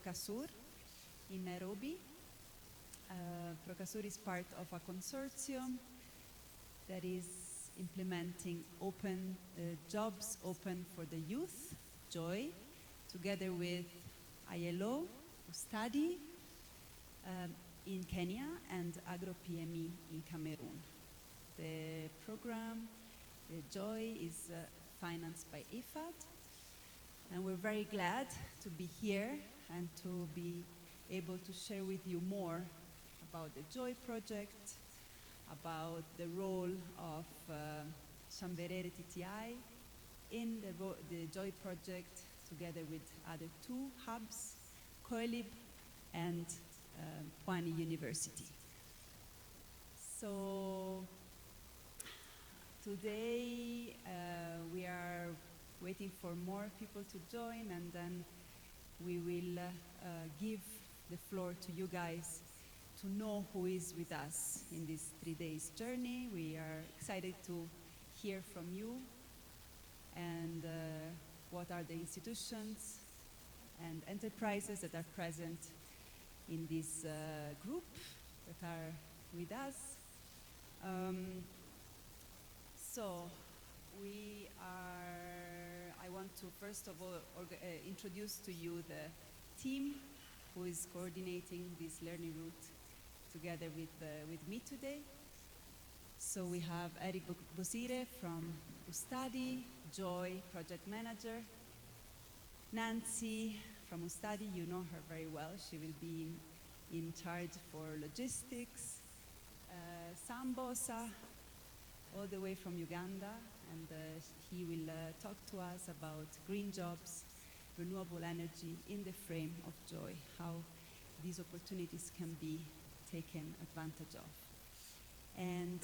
Procasur in Nairobi. Procasur is part of a consortium that is implementing jobs open for the youth, JOY, together with ILO, Study in Kenya, and Agro-PME in Cameroon. The program, the JOY, is financed by IFAD, and we're very glad to be here and to be able to share with you more about the JOY project, about the role of Shamberere TTI in the JOY project, together with other two hubs, CoELIB and Pwani University. So today we are waiting for more people to join, and then we will give the floor to you guys to know who is with us in this 3 days journey. We are excited to hear from you and what are the institutions and enterprises that are present in this group that are with us. I want to first of all introduce to you the team who is coordinating this learning route together with me today. So we have Eric Bosire from Ustadi, Joy Project Manager. Nancy from Ustadi, you know her very well. She will be in charge for logistics. Sambosa, all the way from Uganda, and he will talk to us about green jobs, renewable energy in the frame of Joy, how these opportunities can be taken advantage of. And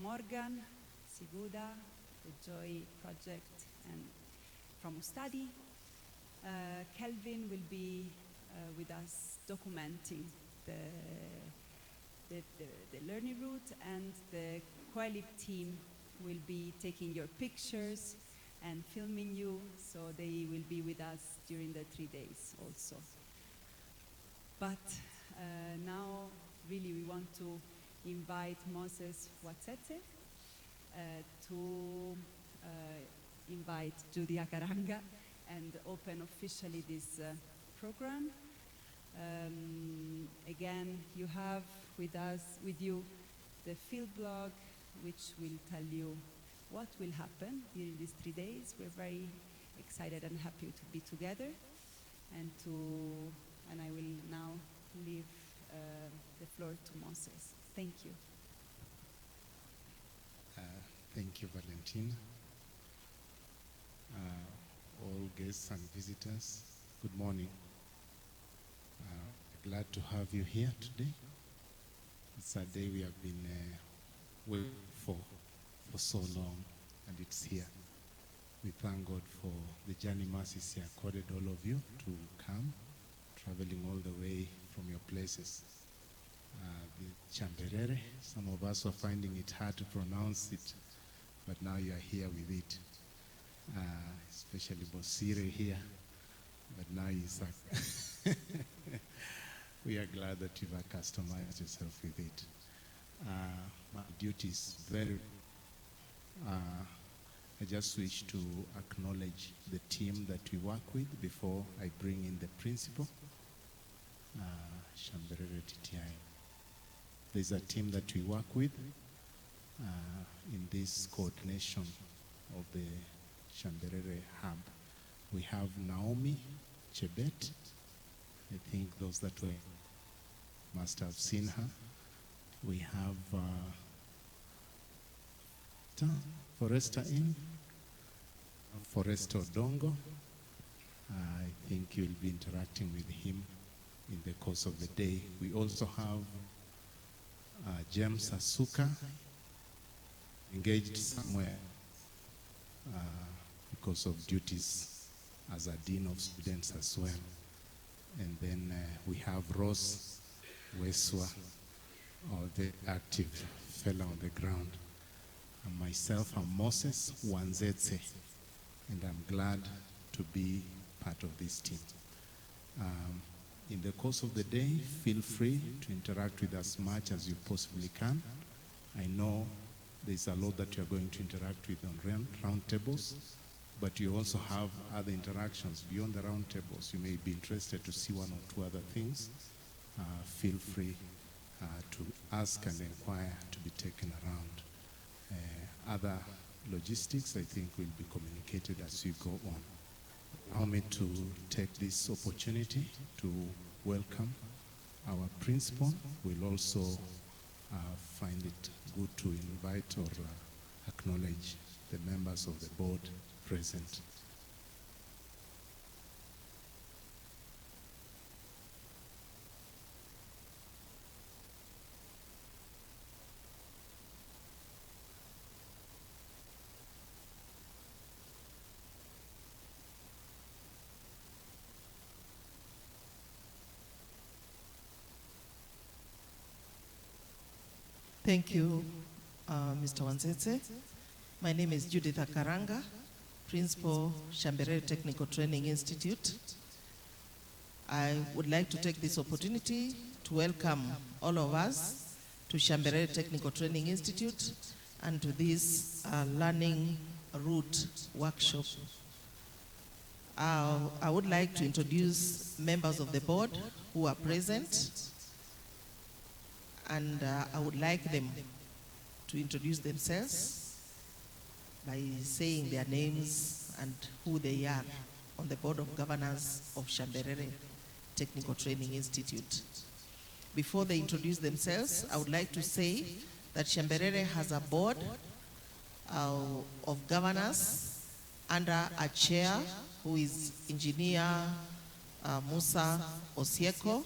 Morgan Siguda, the Joy project, and from Ustadi. Kelvin will be with us documenting the learning route, and the CoELIB team will be taking your pictures and filming you, so they will be with us during the 3 days also. But now, really, we want to invite Moses Watsetse to invite Judy Akaranga and open officially this program. Again, you have with you the field blog, which will tell you what will happen during these 3 days. We're very excited and happy to be together, and I will now leave the floor to Moses. Thank you. Thank you, Valentina. All guests and visitors, good morning. Glad to have you here today. It's a day we have been waiting for so long, and it's here. We thank God for the journey mercies He accorded all of you to come, traveling all the way from your places. The Chamberere, some of us were finding it hard to pronounce it, but now you are here with it. Especially Bosire here, but now he's we are glad that you've accustomed yourself with it. My duty is very, I just wish to acknowledge the team that we work with before I bring in the principal, Shamberere TTI. There's a team that we work with in this coordination of the Shamberere Hub. We have Naomi Chebet. I think those that must have seen her. We have Forrester Odongo. I think you'll be interacting with him in the course of the day. We also have James Asuka, engaged somewhere because of duties as a dean of students as well. And then we have Rose Weswa, or the active fellow on the ground. And myself, I'm Moses Wanzetse, and I'm glad to be part of this team. In the course of the day, feel free to interact with as much as you possibly can. I know there's a lot that you're going to interact with on round tables, but you also have other interactions beyond the round tables. You may be interested to see one or two other things. Feel free to ask and inquire to be taken around. Other logistics, I think, will be communicated as we go on. Allow me to take this opportunity to welcome our principal. We'll also find it good to invite or acknowledge the members of the board present. Thank you, Mr. Wanzetse. My name is Judith Akaranga, Principal, Shamberere Technical Training Institute. I would like to take this opportunity to welcome all of us to Shamberere Technical Training Institute and to this learning route workshop. I would like to introduce members of the board who are present, and I would like them to introduce themselves by saying their names and who they are on the Board of Governors of Shamberere Technical Training Institute. Before they introduce themselves, I would like to say that Shamberere has a board of governors under a chair who is Engineer Musa Osieko,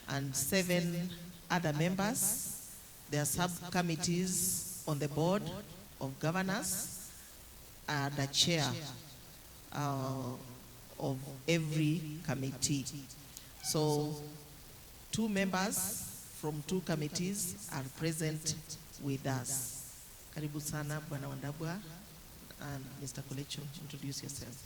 and 7 other members. There are subcommittees on the board of governors and the chair of every committee. So 2 members from 2 committees are present with us. Karibu sana Bwana Wandabwa and Mr. Kulecho, introduce yourself.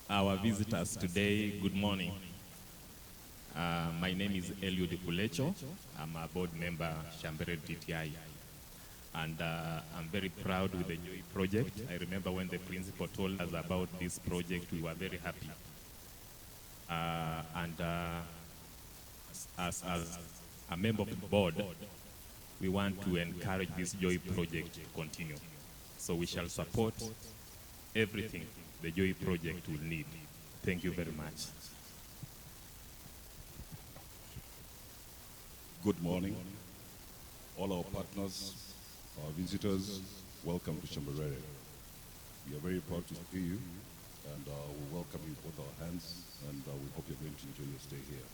Our visitors today, good morning. My name is Eliud Kulecho. I'm a board member, Shamberere TTI. And I'm very proud with the Joy project. I remember when the principal told us about this project, we were very happy. As a member of the board, we want to encourage this Joy project to continue. So we shall support everything the Joy project will need. Thank you very much. Good morning. All our partners, our visitors, welcome to Shamberere. We are very proud to see you, and we welcome you with both our hands, and we hope you're going to enjoy your stay here.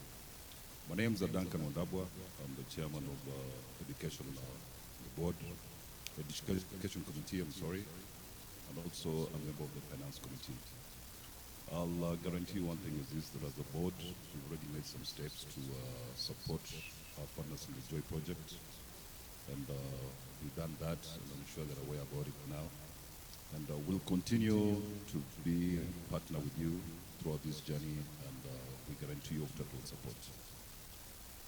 My name is Duncan Wandabwa. I'm the chairman of education the board, education committee, and also a member of the finance committee. I'll guarantee you one thing is this, that as a board, we've already made some steps to support our partners in the Joy project. And we've done that, and I'm sure they're aware about it now. And we'll continue to be a partner with you throughout this journey, and we guarantee you total support.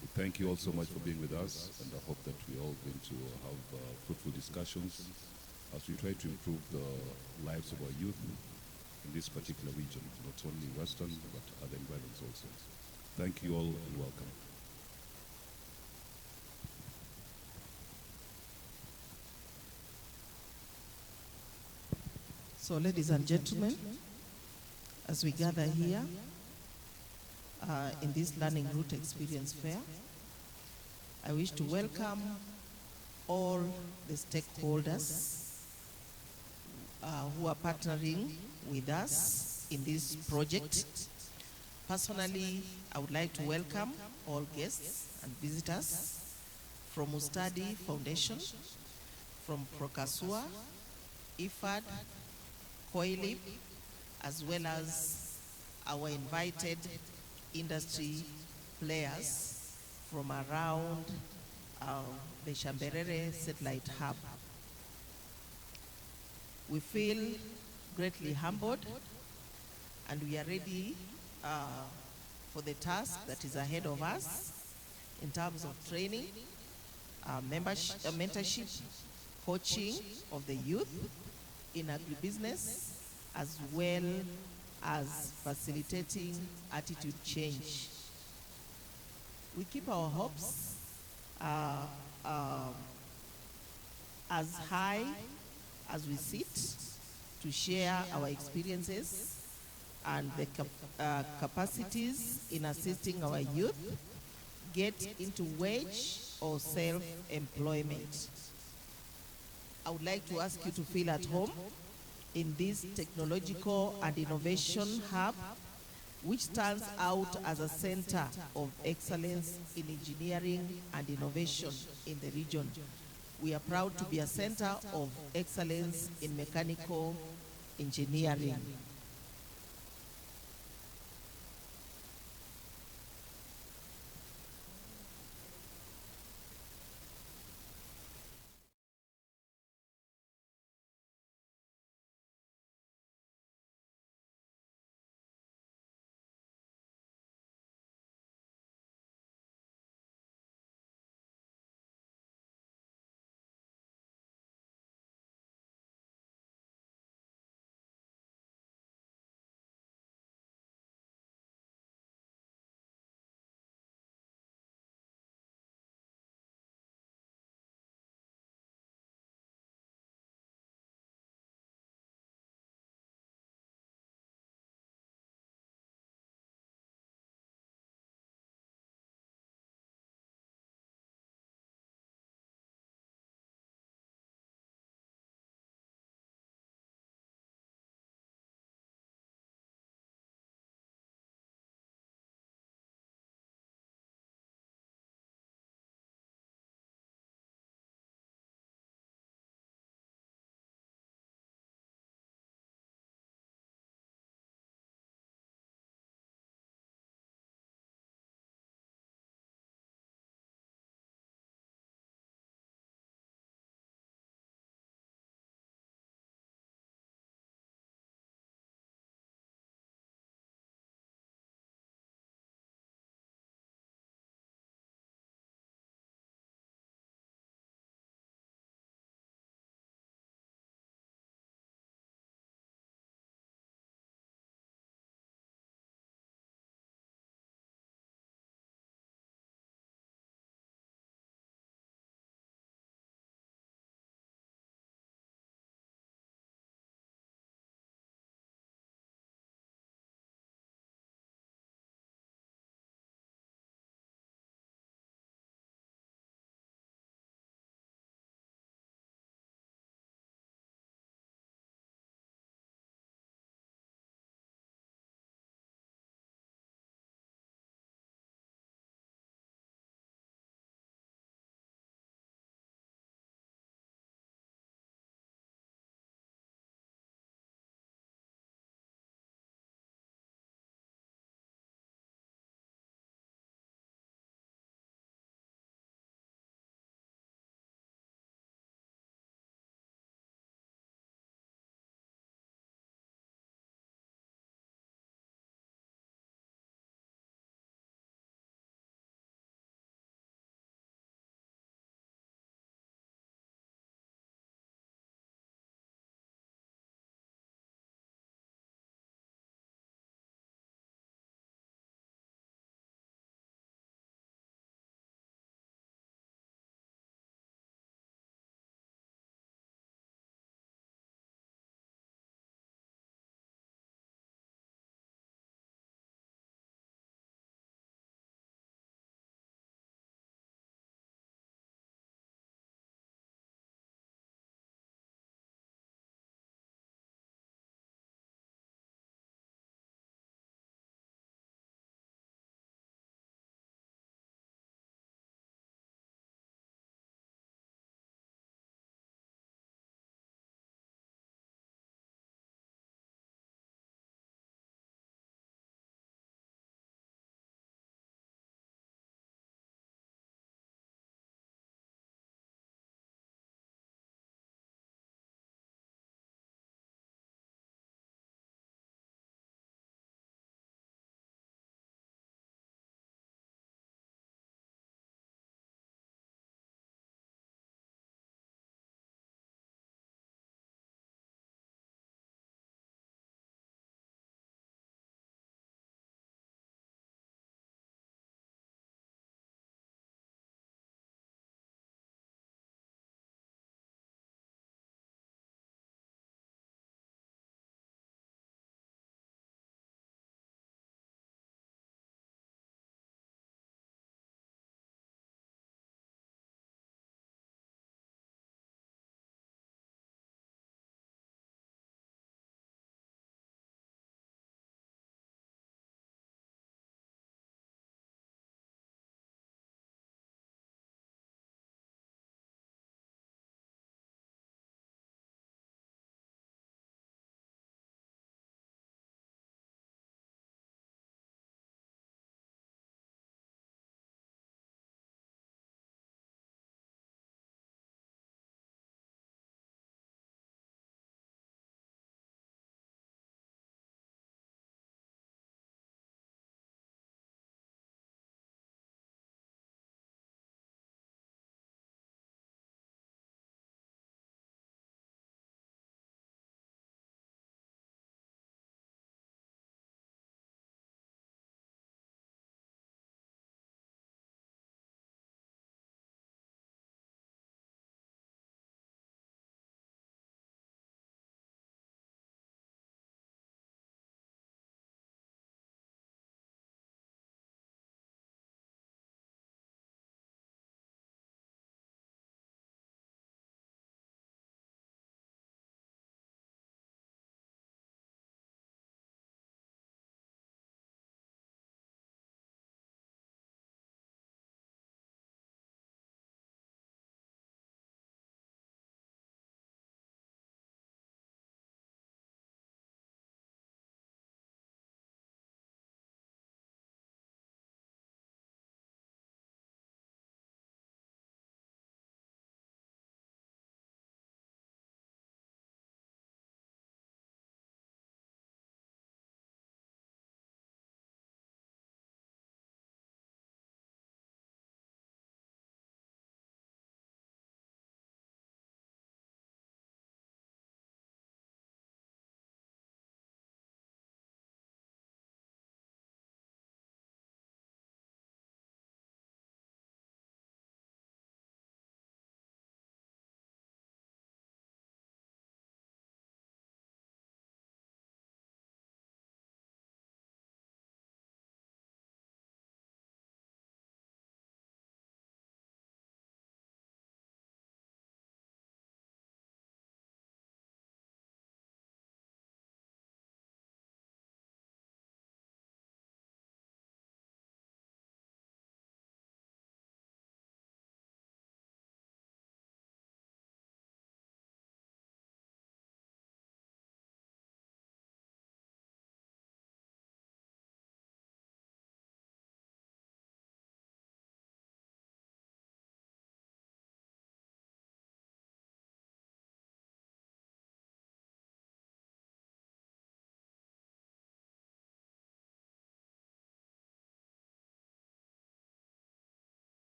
We thank you all so much for being with us, and I hope that we're all going to have fruitful discussions as we try to improve the lives of our youth in this particular region, not only Western, but other environments also. Thank you all, and welcome. So, ladies and gentlemen, as we gather here in this Learning Route Experience Fair, I wish to welcome all the stakeholders who are partnering with us in this project. Personally, I would like to welcome all guests and visitors from Ustadi Foundation, from Prokasua, IFAD, CoELIB, as well as our invited industry players from around the Shamberere Satellite Hub. We feel greatly humbled, and we are ready for the task that is ahead of us in terms of training, mentorship, coaching of the youth in agribusiness, as well as facilitating attitude change. We keep our hopes as high as we sit to share our experiences and the capacities in assisting our youth get into wage or self-employment. I would like to ask you to feel at home in this technological and innovation hub, which stands out as a center of excellence in engineering and innovation in the region. We are proud to be a center of excellence in mechanical engineering.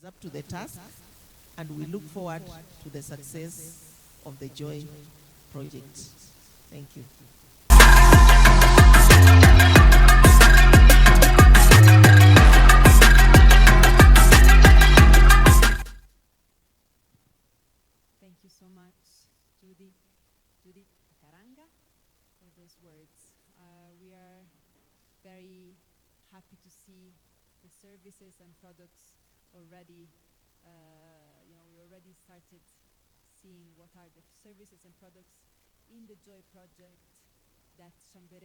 up to the task, and we look forward to the success of the Joy project. Thank you. Thank you so much, Judith Karanga, for those words. We are very happy to see the services and products already. We already started seeing what are the services and products in the Joy project that Chamberere.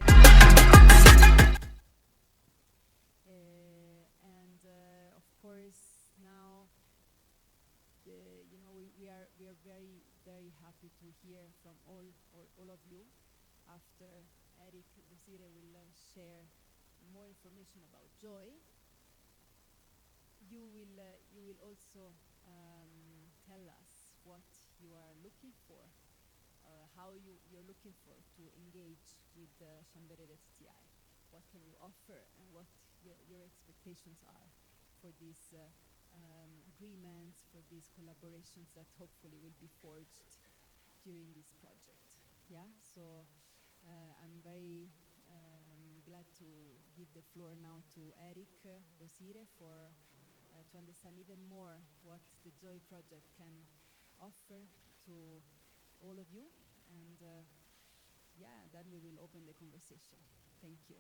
And of course, now we are very, very happy to hear from all of you. After Eric Rosire will share more information about Joy, you will also tell us what you are looking for, how you're looking for to engage with Chamberere TTI. What can you offer, and what your expectations are for these agreements, for these collaborations that hopefully will be forged during this project. Yeah, so I'm very glad to give the floor now to Eric Rosire to understand even more what the Joy project can offer to all of you, and then we will open the conversation. Thank you.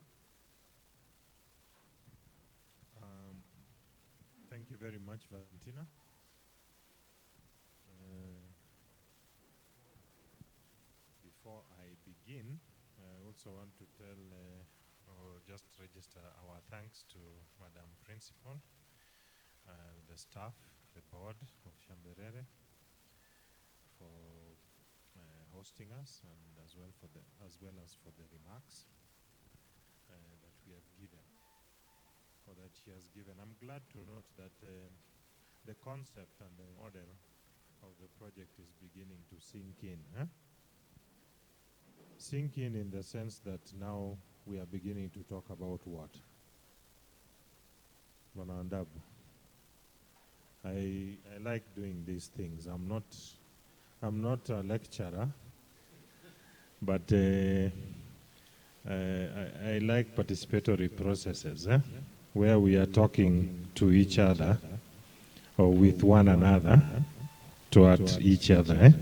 Thank you very much, Valentina. Before I begin, I also want to tell or just register our thanks to Madam Principal, the staff, the board of Chamberere for hosting us, and as well as for the remarks that we have given, or that she has given. I'm glad to note that the concept and the model of the project is beginning to sink in. Sink in the sense that now we are beginning to talk about what? Manandab. I like doing these things. I'm not a lecturer, but I like participatory processes, where we are talking to each other or with one another, to at each other.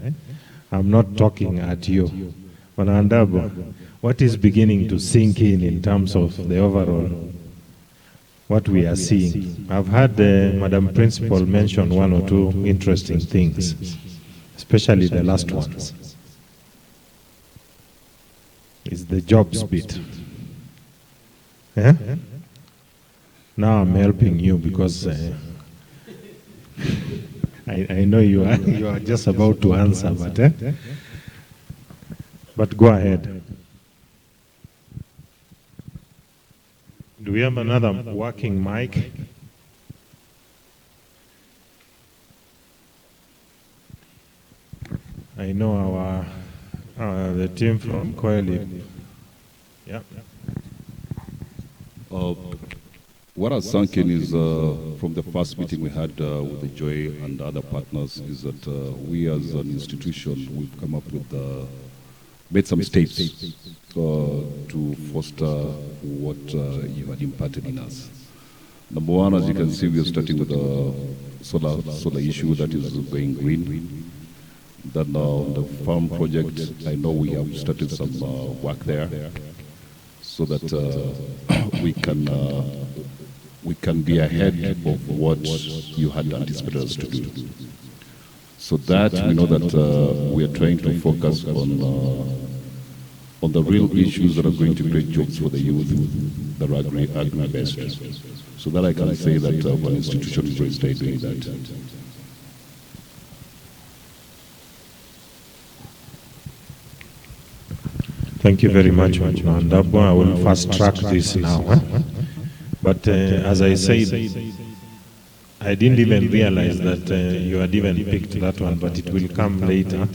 I'm not talking at you. Manandab, what is beginning to sink in terms of the overall, what we are seeing? I've had Madam Principal mention one or two interesting things, especially the last ones. It's the jobs bit. Now I'm helping you because I know you are just about to answer, but go ahead. Do we have another working mic? I know the team from CoELIB. Yeah. What has sunk in is, from the first meeting we had with the Joy and other partners, is that we as an institution, we've come up with, made some steps to foster what you had imparted in us. Number one, as you can see, we are starting with the solar issue that is going green. Then on the farm project, I know we have started some work there, so that we can be ahead of what you had anticipated us to do. So that we know that we are trying to focus on the real issues that are going to create jobs for the youth that are agri-based. So that I can say that our institution is going to stay doing that. Thank you very much, Mandabo. I will fast track this now. But as I said, I didn't even realize that you had even picked that one, but it will come later.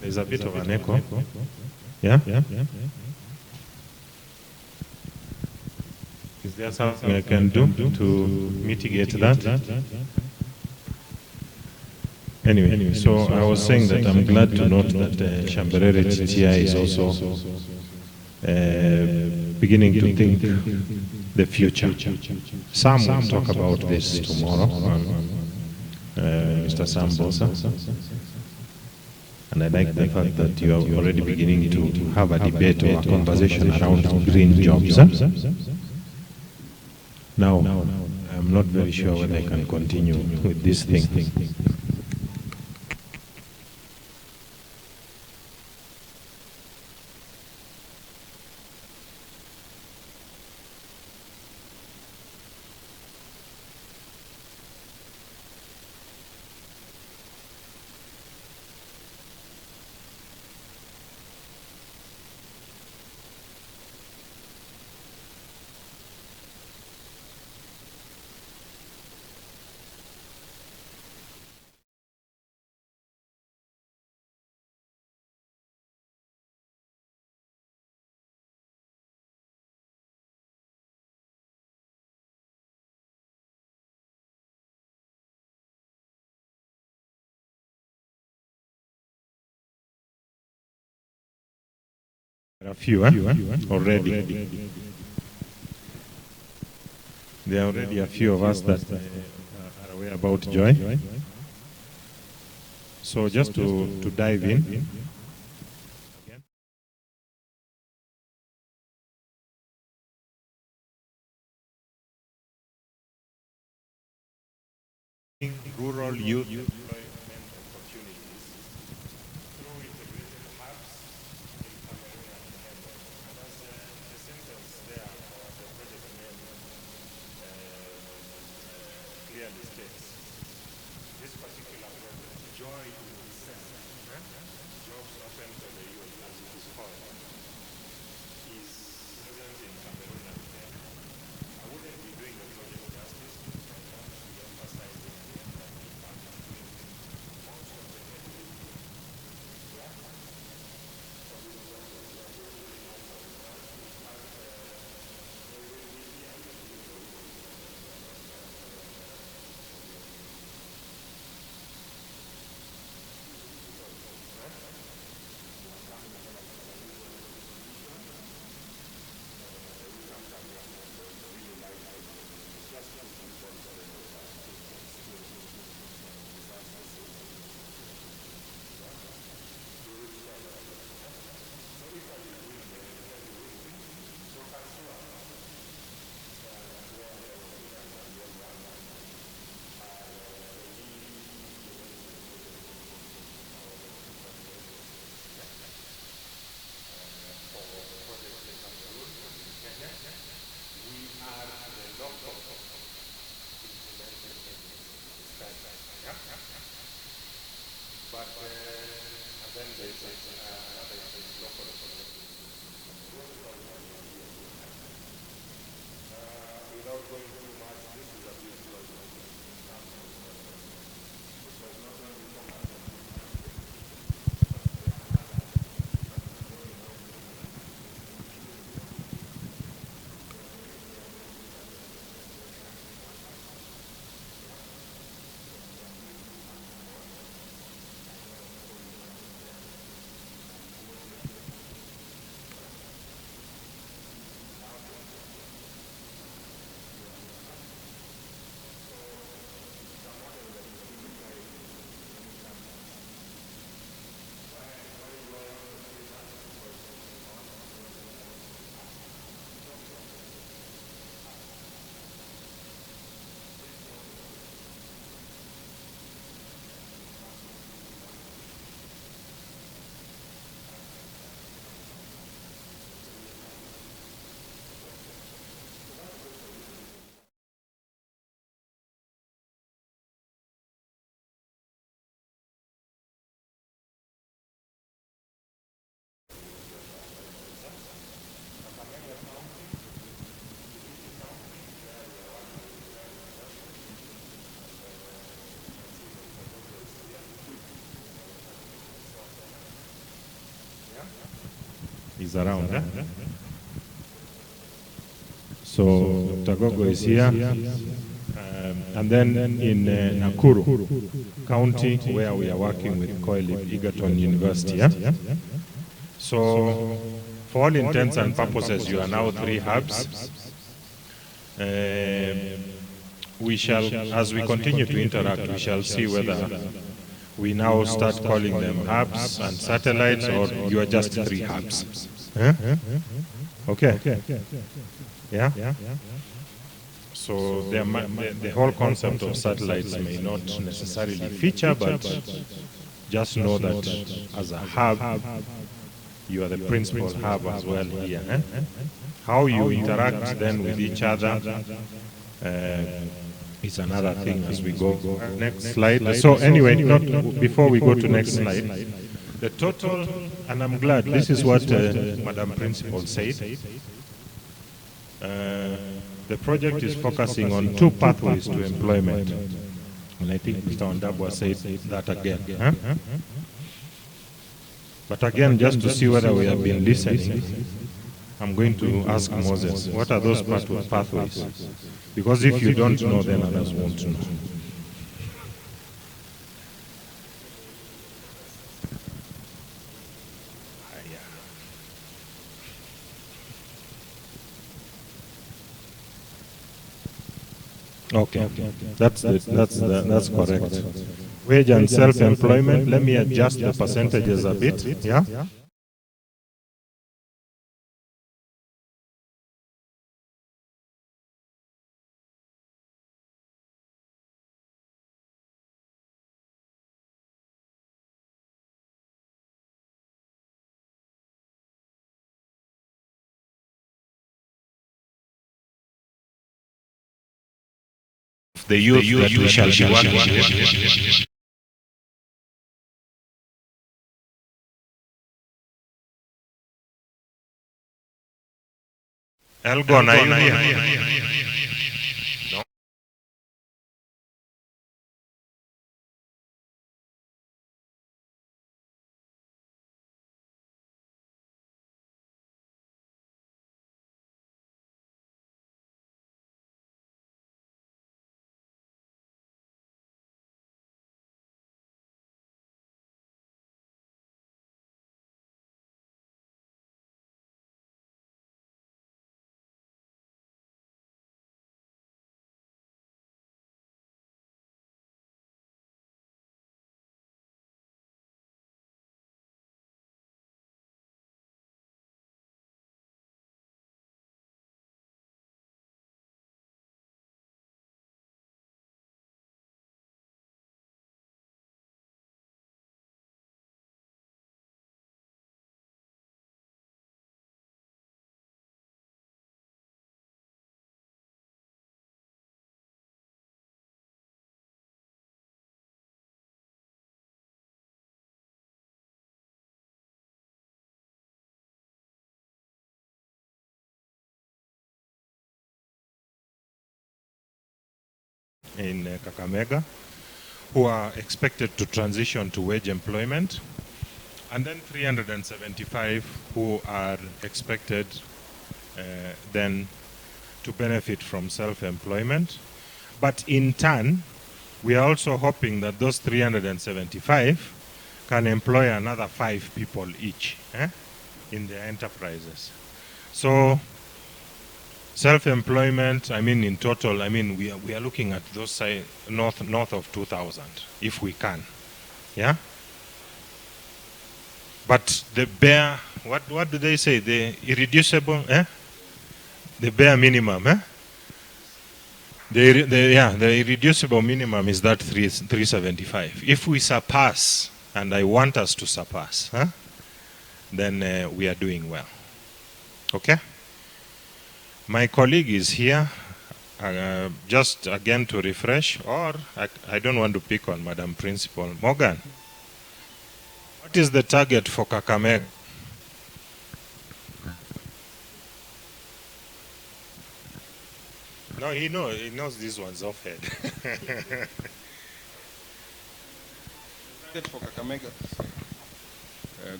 There's a bit of an echo. Yeah? Is there something I can do to mitigate that? Anyway, so I was saying that I'm glad to note that Shamberere TTI is also beginning to think the future. Sam will talk about this tomorrow, Mr. Sam Bosa. And I like the fact that you are already beginning to have a debate or a conversation around green jobs. Now, I'm not very sure whether I can continue with this thing. There are a few already. There are already a few of us that are aware about joy. So just to dive in. Rural youth employment opportunities through integrated hubs in Cameroon and Kenya. And as the sentence there, or the project name clearly states, this particular project, Joy in Descent, jobs open to the youth as it is called, is present in Cameroon and Kenya. I wouldn't be doing the project justice if I don't be emphasizing the impact of most of the is around. So Dr. Gogo is here. And then in Nakuru County, where we are working with CoELIB-Egerton University. Yeah? So for all intents and purposes, you are now 3 hubs. We shall, as we continue to interact, we shall see whether we now start calling them hubs and satellites, or you are just 3 hubs. Huh? Okay. Yeah? So the whole concept of satellites may not necessarily feature, but just know that as a hub, you are the principal hub as well here. Eh? How you interact then with each other is another thing as we go. Next slide. So anyway, before we go to next slide, the total, and I'm glad, this is what Madam Principal said. The project is focusing on 2 pathways to employment. And I think Mr. Ondabwa said that again. Huh? But again, just to see whether we have been listening, I'm going to ask Moses, what are those pathways? Because if you don't know, then others won't know. Okay, that's correct. Wage and self-employment, let me adjust the percentages a bit, yeah? The youth that we shall be working with. Elgon, are you here? No. In Kakamega, who are expected to transition to wage employment, and then 375 who are expected then to benefit from self-employment. But in turn, we are also hoping that those 375 can employ another 5 people each in their enterprises. So self-employment, I mean, in total, I mean, we are looking at those north of 2,000, if we can, yeah? But the bare, what do they say? The irreducible, the bare minimum, the irreducible minimum is that 375. If we surpass, and I want us to surpass, then we are doing well. Okay? My colleague is here, just again to refresh, or I don't want to pick on Madam Principal. Morgan, what is the target for Kakamega? No, he knows these ones off head. For Kakamega.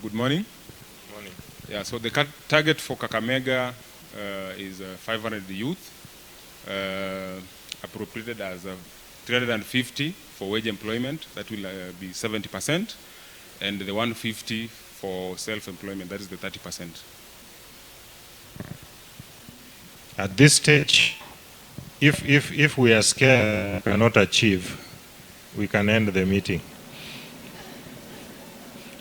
Good morning. Morning. Yeah, so the target for Kakamega is 500 youth, appropriated as 350 for wage employment, that will be 70%, and the 150 for self-employment, that is the 30%. At this stage, if we are scared and cannot achieve, we can end the meeting.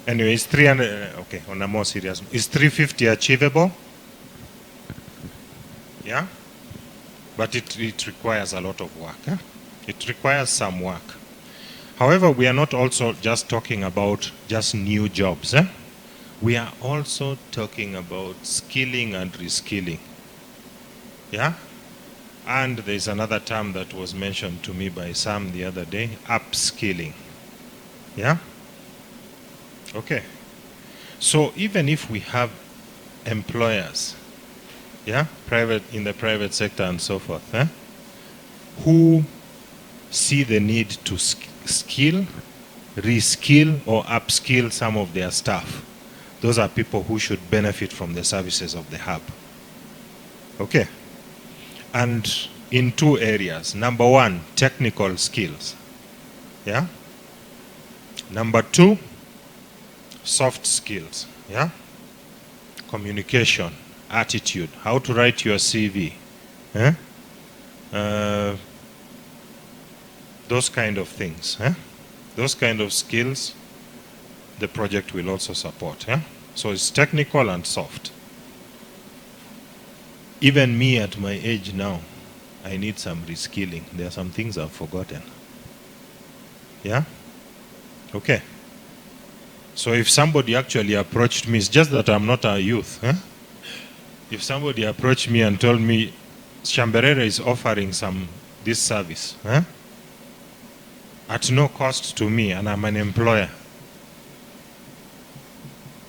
Anyway, it's 300, okay, on a more serious, is 350 achievable? Yeah? But it requires a lot of work. Eh? It requires some work. However, we are not also just talking about just new jobs. Eh? We are also talking about skilling and reskilling. Yeah? And there's another term that was mentioned to me by Sam the other day, upskilling. Yeah? Okay. So even if we have employers, yeah, in the private sector and so forth, who see the need to skill, reskill, or upskill some of their staff, those are people who should benefit from the services of the hub. Okay. And in two areas. Number one, technical skills. Yeah. Number two, soft skills. Yeah. Communication, attitude, how to write your CV. Eh? Those kind of things. Eh? Those kind of skills, the project will also support. Yeah? So it's technical and soft. Even me at my age now, I need some reskilling. There are some things I've forgotten. Yeah? Okay. So if somebody actually approached me, it's just that I'm not a youth. Huh? If somebody approached me and told me, Shamberere is offering this service, huh? At no cost to me, and I'm an employer.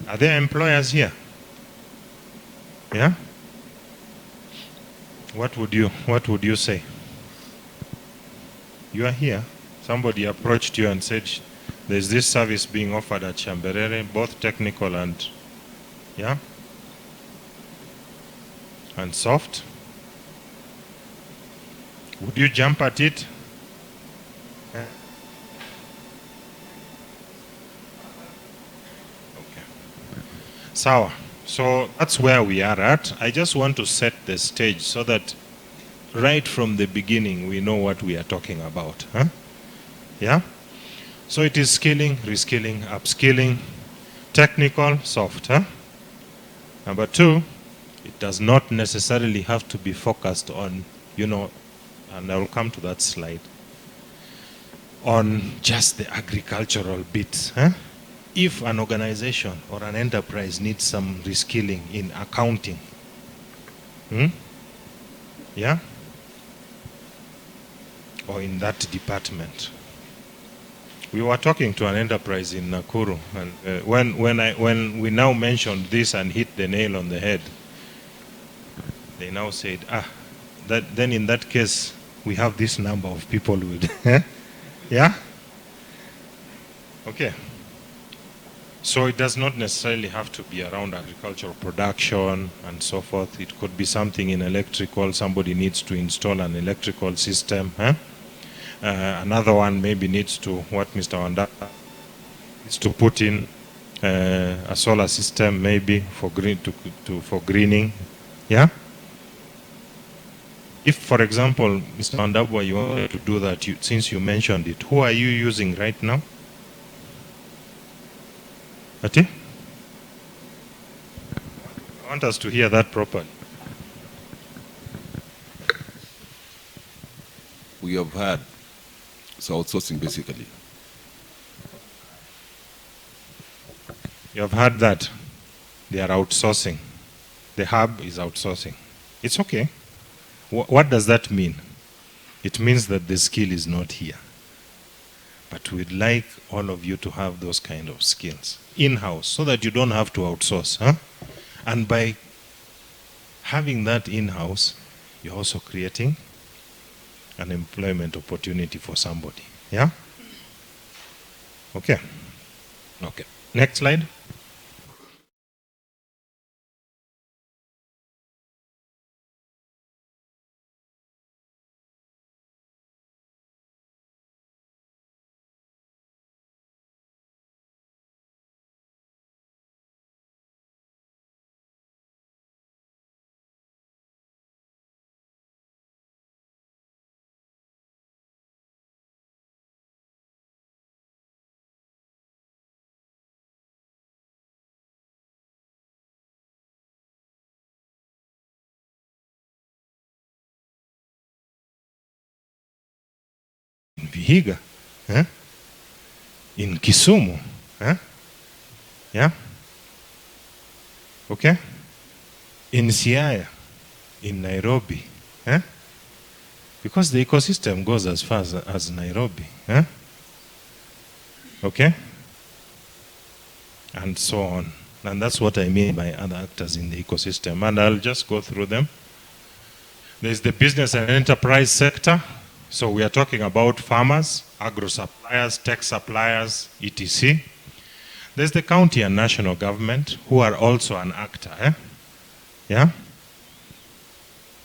Are there employers here? Yeah? What would you say? You are here. Somebody approached you and said, there's this service being offered at Shamberere, both technical and, yeah, and soft. Would you jump at it? Okay. Sawa. So that's where we are at. I just want to set the stage so that right from the beginning we know what we are talking about. Huh? Yeah? So it is skilling, reskilling, upskilling, technical, soft. Huh? Number two, it does not necessarily have to be focused on, and I will come to that slide, on just the agricultural bits. Huh? If an organization or an enterprise needs some reskilling in accounting, yeah, or in that department. We were talking to an enterprise in Nakuru, and when we now mentioned this and hit the nail on the head, they now said, then in that case, we have this number of people with, yeah? Okay. So it does not necessarily have to be around agricultural production and so forth. It could be something in electrical. Somebody needs to install an electrical system. Huh? Another one maybe needs to, what Mr. Wanda needs to put in a solar system maybe for for greening. Yeah? If, for example, Mr. Wandabwa, you wanted to do that, since you mentioned it, who are you using right now? Ati? I want us to hear that properly. We have had, so outsourcing basically. You have heard that they are outsourcing. The hub is outsourcing. It's okay. What does that mean? It means that the skill is not here. But we'd like all of you to have those kind of skills in-house so that you don't have to outsource. Huh? And by having that in-house, you're also creating an employment opportunity for somebody. Yeah? Okay. Okay. Next slide. Vihiga, in Kisumu, yeah, okay, in Siaya, in Nairobi, because the ecosystem goes as far as Nairobi, okay, and so on. And that's what I mean by other actors in the ecosystem. And I'll just go through them. There's the business and enterprise sector. So we are talking about farmers, agro suppliers, tech suppliers, etc. There's the county and national government, who are also an actor. Yeah?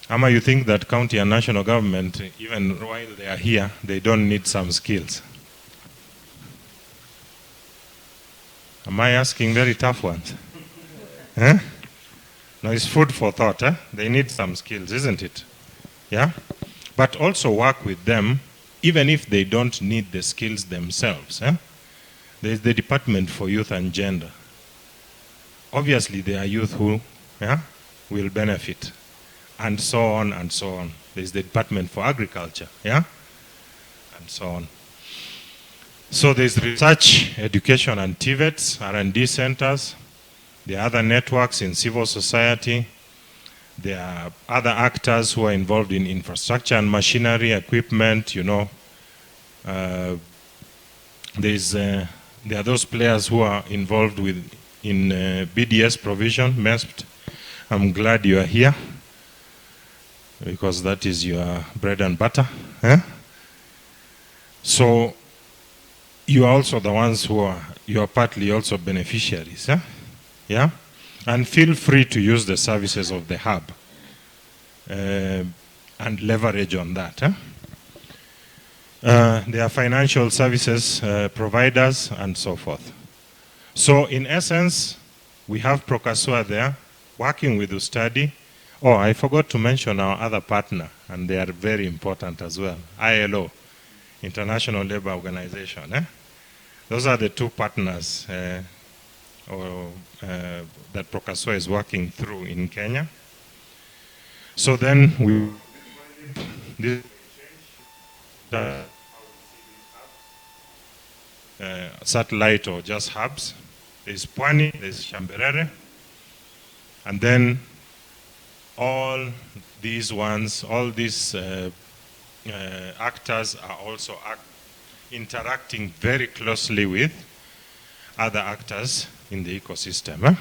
Ama, you think that county and national government, even while they are here, they don't need some skills? Am I asking very tough ones? No, it's food for thought. They need some skills, isn't it? Yeah? But also work with them, even if they don't need the skills themselves. There's the Department for Youth and Gender. Obviously, there are youth who will benefit, and so on and so on. There's the Department for Agriculture, and so on. So there's research, education, and TVETs, R&D centers. There are other networks in civil society. There are other actors who are involved in infrastructure and machinery, equipment, you know. There are those players who are involved in BDS provision, MESPT. I'm glad you are here, because that is your bread and butter. So you are also the ones who are partly also beneficiaries. Yeah? And feel free to use the services of the hub and leverage on that. There are financial services providers and so forth. So in essence, we have Procasua there working with Ustadi. Oh, I forgot to mention our other partner, and they are very important as well, ILO, International Labour Organization. Those are the two partners that Procasua is working through in Kenya. So then satellite or just hubs. There's Pwani, there's Shamberere, and then all these ones, all these actors are also interacting very closely with other actors in the ecosystem.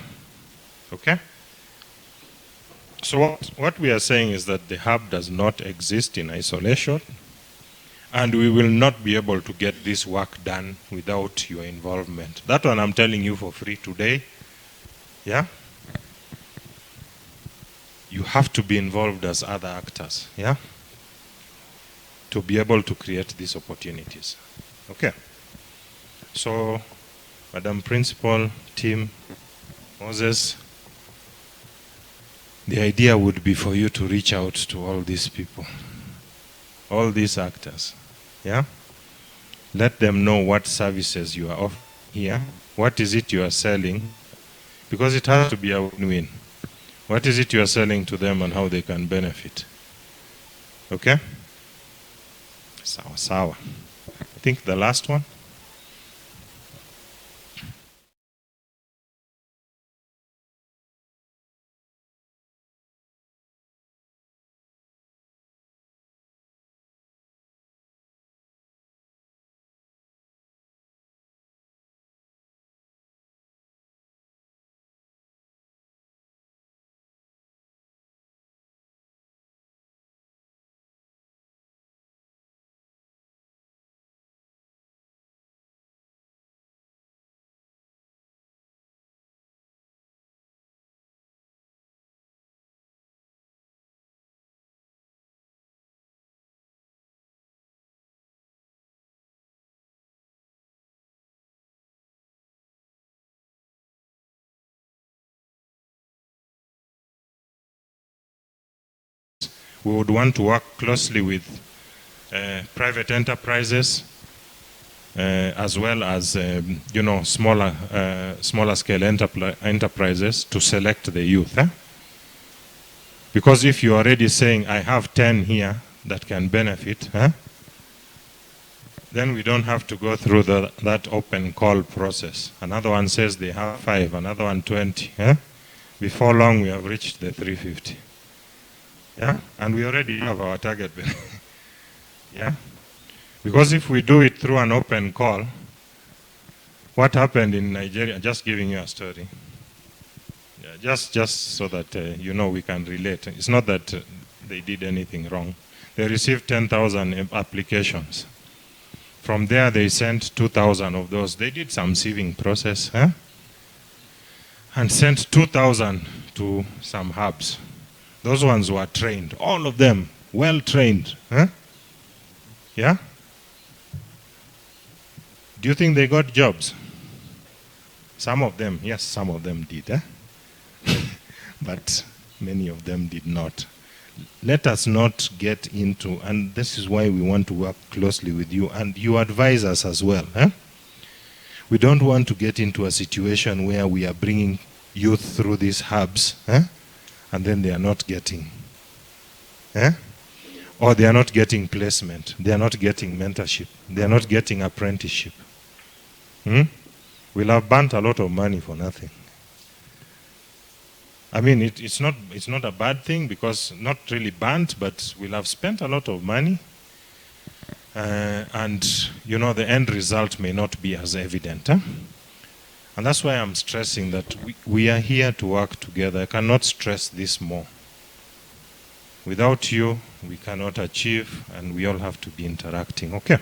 Okay? So what we are saying is that the hub does not exist in isolation, and we will not be able to get this work done without your involvement. That one I'm telling you for free today. Yeah? You have to be involved as other actors, yeah? To be able to create these opportunities. Okay. So, Madam Principal, team, Moses, the idea would be for you to reach out to all these people, all these actors, yeah? Let them know what services you are offering here, what is it you are selling, because it has to be a win-win. What is it you are selling to them and how they can benefit? Okay? Sawa, sawa. I think the last one. We would want to work closely with private enterprises as well as you know, smaller scale enterprises to select the youth. Because if you're already saying, I have 10 here that can benefit, then we don't have to go through that open call process. Another one says they have 5, another one 20. Before long, we have reached the 350. Yeah, and we already have our target. Yeah, because if we do it through an open call, what happened in Nigeria? Just giving you a story. Yeah, just so that you know we can relate. It's not that they did anything wrong. They received 10,000 applications. From there, they sent 2,000 of those. They did some sieving process, and sent 2,000 to some hubs. Those ones were trained, all of them, well trained. Yeah? Do you think they got jobs? Some of them, yes, some of them did. But many of them did not. Let us not get into, and this is why we want to work closely with you, and you advise us as well. We don't want to get into a situation where we are bringing youth through these hubs, and then they are not getting, or they are not getting placement, they are not getting mentorship, they are not getting apprenticeship. We'll have burnt a lot of money for nothing. I mean, it's not a bad thing, because not really burnt, but we'll have spent a lot of money, and you know the end result may not be as evident. And that's why I'm stressing that we are here to work together. I cannot stress this more. Without you, we cannot achieve, and we all have to be interacting. Okay?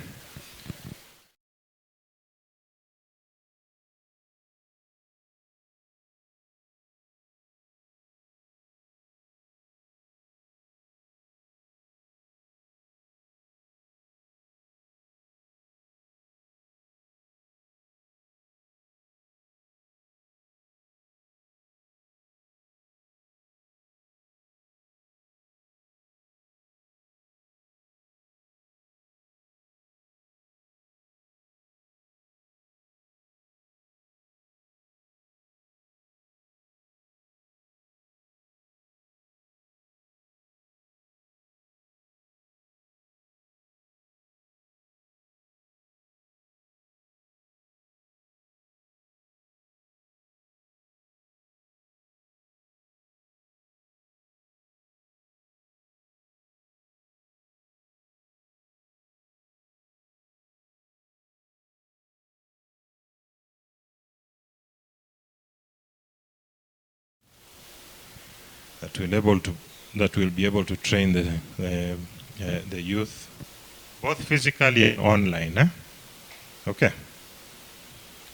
That will be able to train the youth, both physically and online. Okay.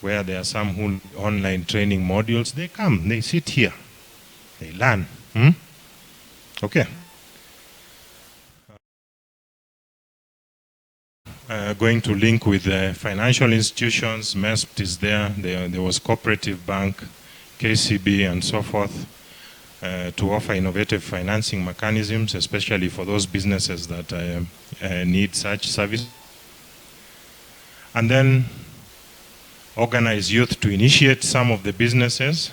Where there are some who online training modules, they come, they sit here, they learn. Okay. Going to link with financial institutions. MESP is there. There was Cooperative Bank, KCB, and so forth. To offer innovative financing mechanisms, especially for those businesses that need such service. And then organize youth to initiate some of the businesses,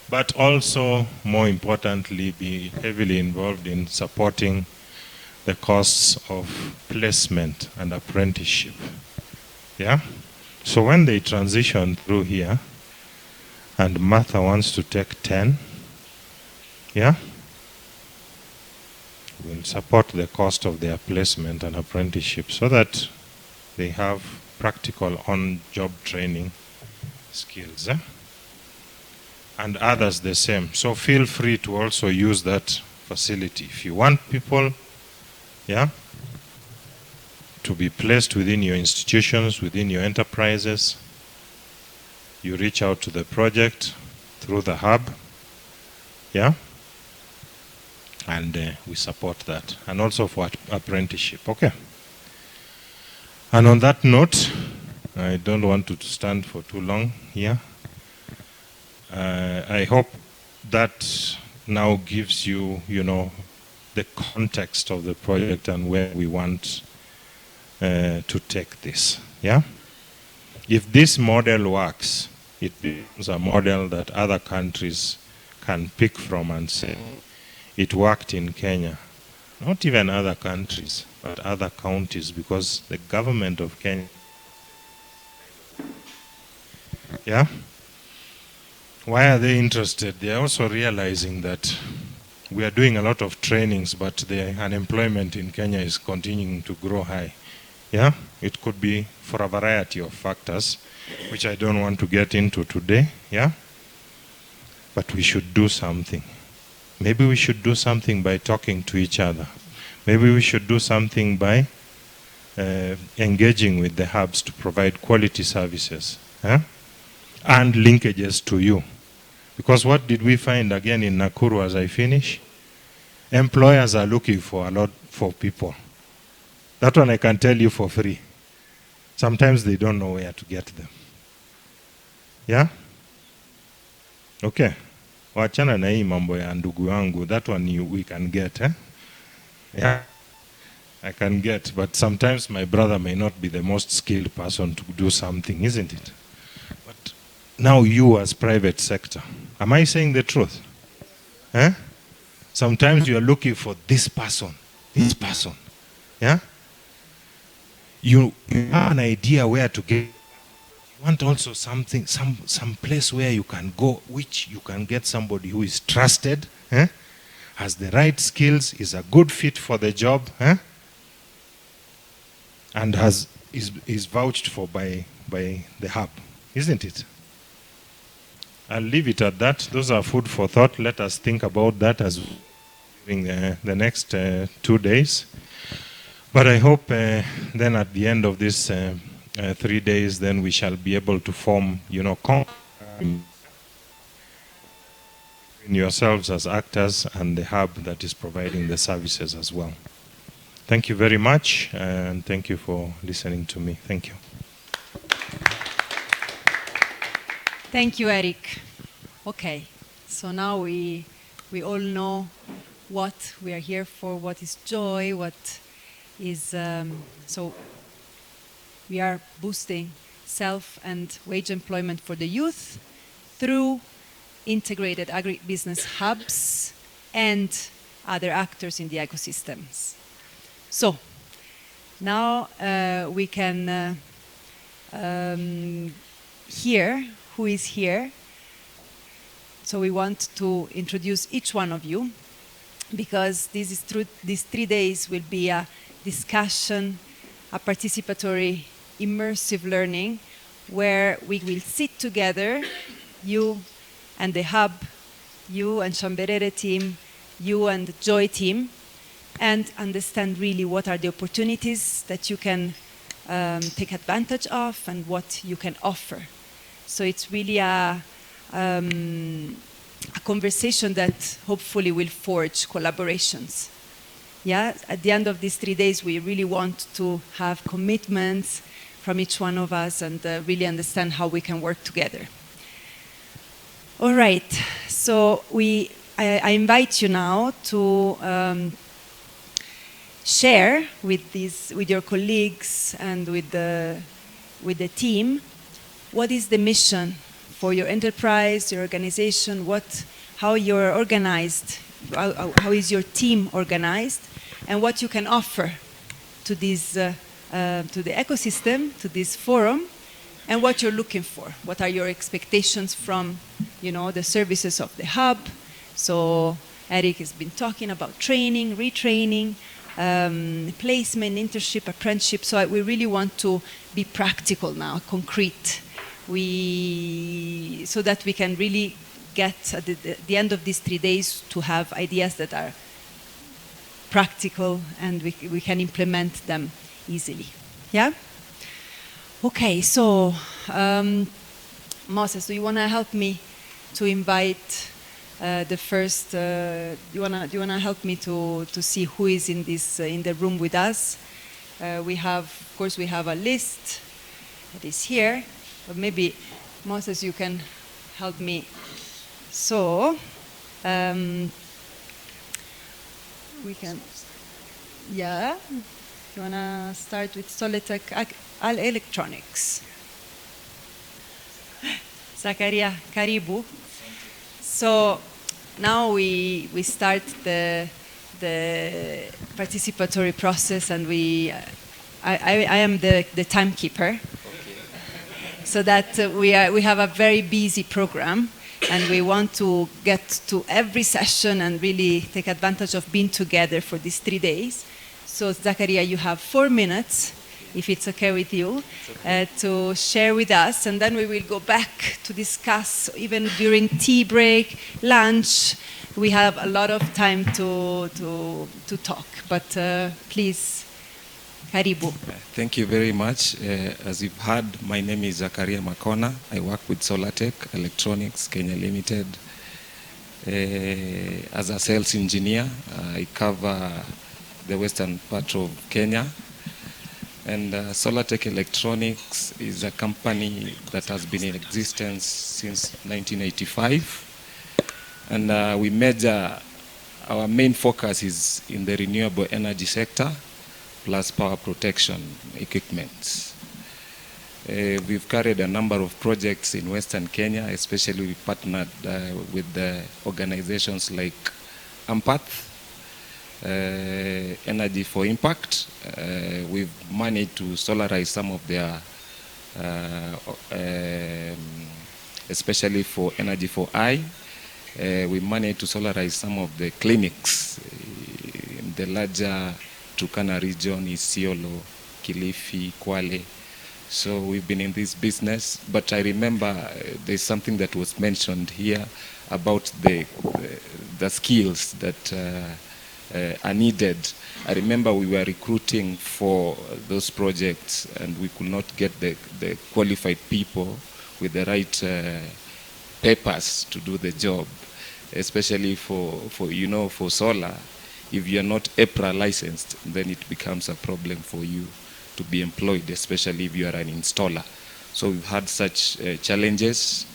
but also, more importantly, be heavily involved in supporting the costs of placement and apprenticeship. Yeah? So when they transition through here, and Martha wants to take 10, yeah, we'll support the cost of their placement and apprenticeship so that they have practical on-job training skills. And others the same. So feel free to also use that facility. If you want people, yeah, to be placed within your institutions, within your enterprises, you reach out to the project through the hub, yeah, and we support that, and also for apprenticeship. Okay. And on that note, I don't want to stand for too long here. I hope that now gives you, the context of the project and where we want to take this. Yeah. If this model works, it becomes a model that other countries can pick from and say, it worked in Kenya. Not even other countries, but other counties, because the government of Kenya Yeah? Why are they interested? They are also realizing that we are doing a lot of trainings, but the unemployment in Kenya is continuing to grow high. Yeah? It could be for a variety of factors, which I don't want to get into today. Yeah? But we should do something. Maybe we should do something by talking to each other. Maybe we should do something by engaging with the hubs to provide quality services, and linkages to you. Because what did we find again in Nakuru as I finish? Employers are looking for a lot for people. That one I can tell you for free. Sometimes they don't know where to get them. Yeah? Okay. Wachana na hii mambo ya ndugu wangu. That one we can get, Yeah. I can get, but sometimes my brother may not be the most skilled person to do something, isn't it? But now you as private sector, am I saying the truth? Sometimes you are looking for this person, yeah? You have an idea where to get. You want also something, some place where you can go, which you can get somebody who is trusted, has the right skills, is a good fit for the job, and is vouched for by the hub, isn't it? I'll leave it at that. Those are food for thought. Let us think about that as during the next 2 days. But I hope then at the end of this 3 days, then we shall be able to form, in yourselves as actors and the hub that is providing the services as well. Thank you very much, and thank you for listening to me. Thank you. Thank you, Eric. Okay, so now we all know what we are here for, what is joy, what is, so we are boosting self and wage employment for the youth through integrated agribusiness hubs and other actors in the ecosystems. So now we can hear who is here. So we want to introduce each one of you, because these 3 days will be a discussion, a participatory, immersive learning, where we will sit together, you and the hub, you and Shamberere team, you and the Joy team, and understand really what are the opportunities that you can take advantage of and what you can offer. So it's really a conversation that hopefully will forge collaborations. Yeah, at the end of these 3 days, we really want to have commitments from each one of us and really understand how we can work together. All right, so I invite you now to share with your colleagues and with the team, what is the mission for your enterprise, your organization, how you're organized, how is your team organized, and what you can offer to this to the ecosystem, to this forum, and what you're looking for. What are your expectations from, the services of the hub? So Eric has been talking about training, retraining, placement, internship, apprenticeship. So we really want to be practical now, concrete. So that we can really get at the end of these 3 days to have ideas that are practical and we can implement them easily. Yeah? Okay, so Moses, do you want to help me to invite the first? Do you wanna help me to see who is in the room with us? Of course, we have a list that is here, but maybe Moses, you can help me. So we can, yeah. You wanna start with Solitech Electronics? Zakaria, karibu. So now we start the participatory process, and I am the timekeeper. Okay. so that we have a very busy program, and we want to get to every session and really take advantage of being together for these 3 days. So Zakaria, you have 4 minutes, if it's okay with you, to share with us, and then we will go back to discuss, even during tea break, lunch. We have a lot of time to talk, but please, karibu. Thank you very much. As you've heard, my name is Zakaria Makona. I work with Solartech Electronics Kenya Limited. As a sales engineer, I cover the western part of Kenya. And Solartech Electronics is a company that has been in existence since 1985. And our main focus is in the renewable energy sector, plus power protection equipment. We've carried a number of projects in Western Kenya, especially we partnered with the organizations like Ampath, Energy for Impact. We've managed to solarize some of their, especially for Energy for I. We managed to solarize some of the clinics in the larger Turkana region, Isiolo, Kilifi, Kwale. So we've been in this business, but I remember there's something that was mentioned here about the skills that are needed. I remember we were recruiting for those projects and we could not get the qualified people with the right papers to do the job, especially for solar. If you are not EPRA licensed, then it becomes a problem for you to be employed, especially if you are an installer. So we've had such challenges.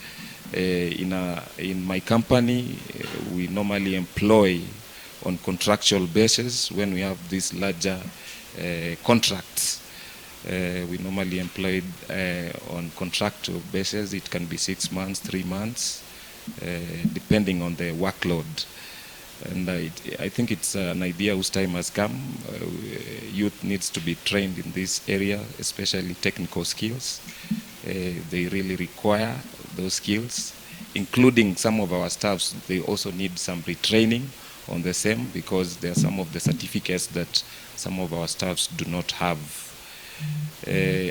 In my company, we normally employ on contractual basis. When we have these larger contracts, we normally employ on contractual basis. It can be 6 months, 3 months, depending on the workload. And I think it's an idea whose time has come. Youth needs to be trained in this area, especially technical skills. They really require those skills, including some of our staffs. They also need some retraining on the same, because there are some of the certificates that some of our staffs do not have.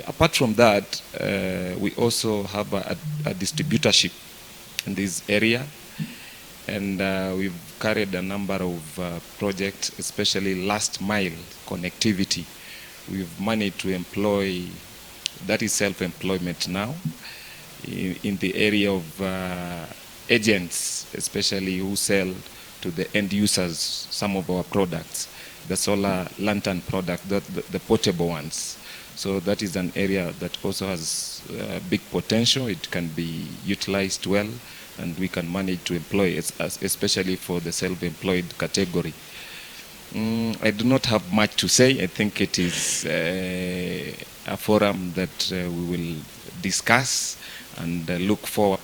Apart from that, we also have a distributorship in this area, and we've carried a number of projects, especially last mile connectivity. We've managed to employ, that is self-employment now, in the area of agents, especially who sell to the end users some of our products, the solar lantern product, the portable ones. So that is an area that also has big potential. It can be utilized well, and we can manage to employ, especially for the self-employed category. I do not have much to say. I think it is a forum that we will discuss and look forward.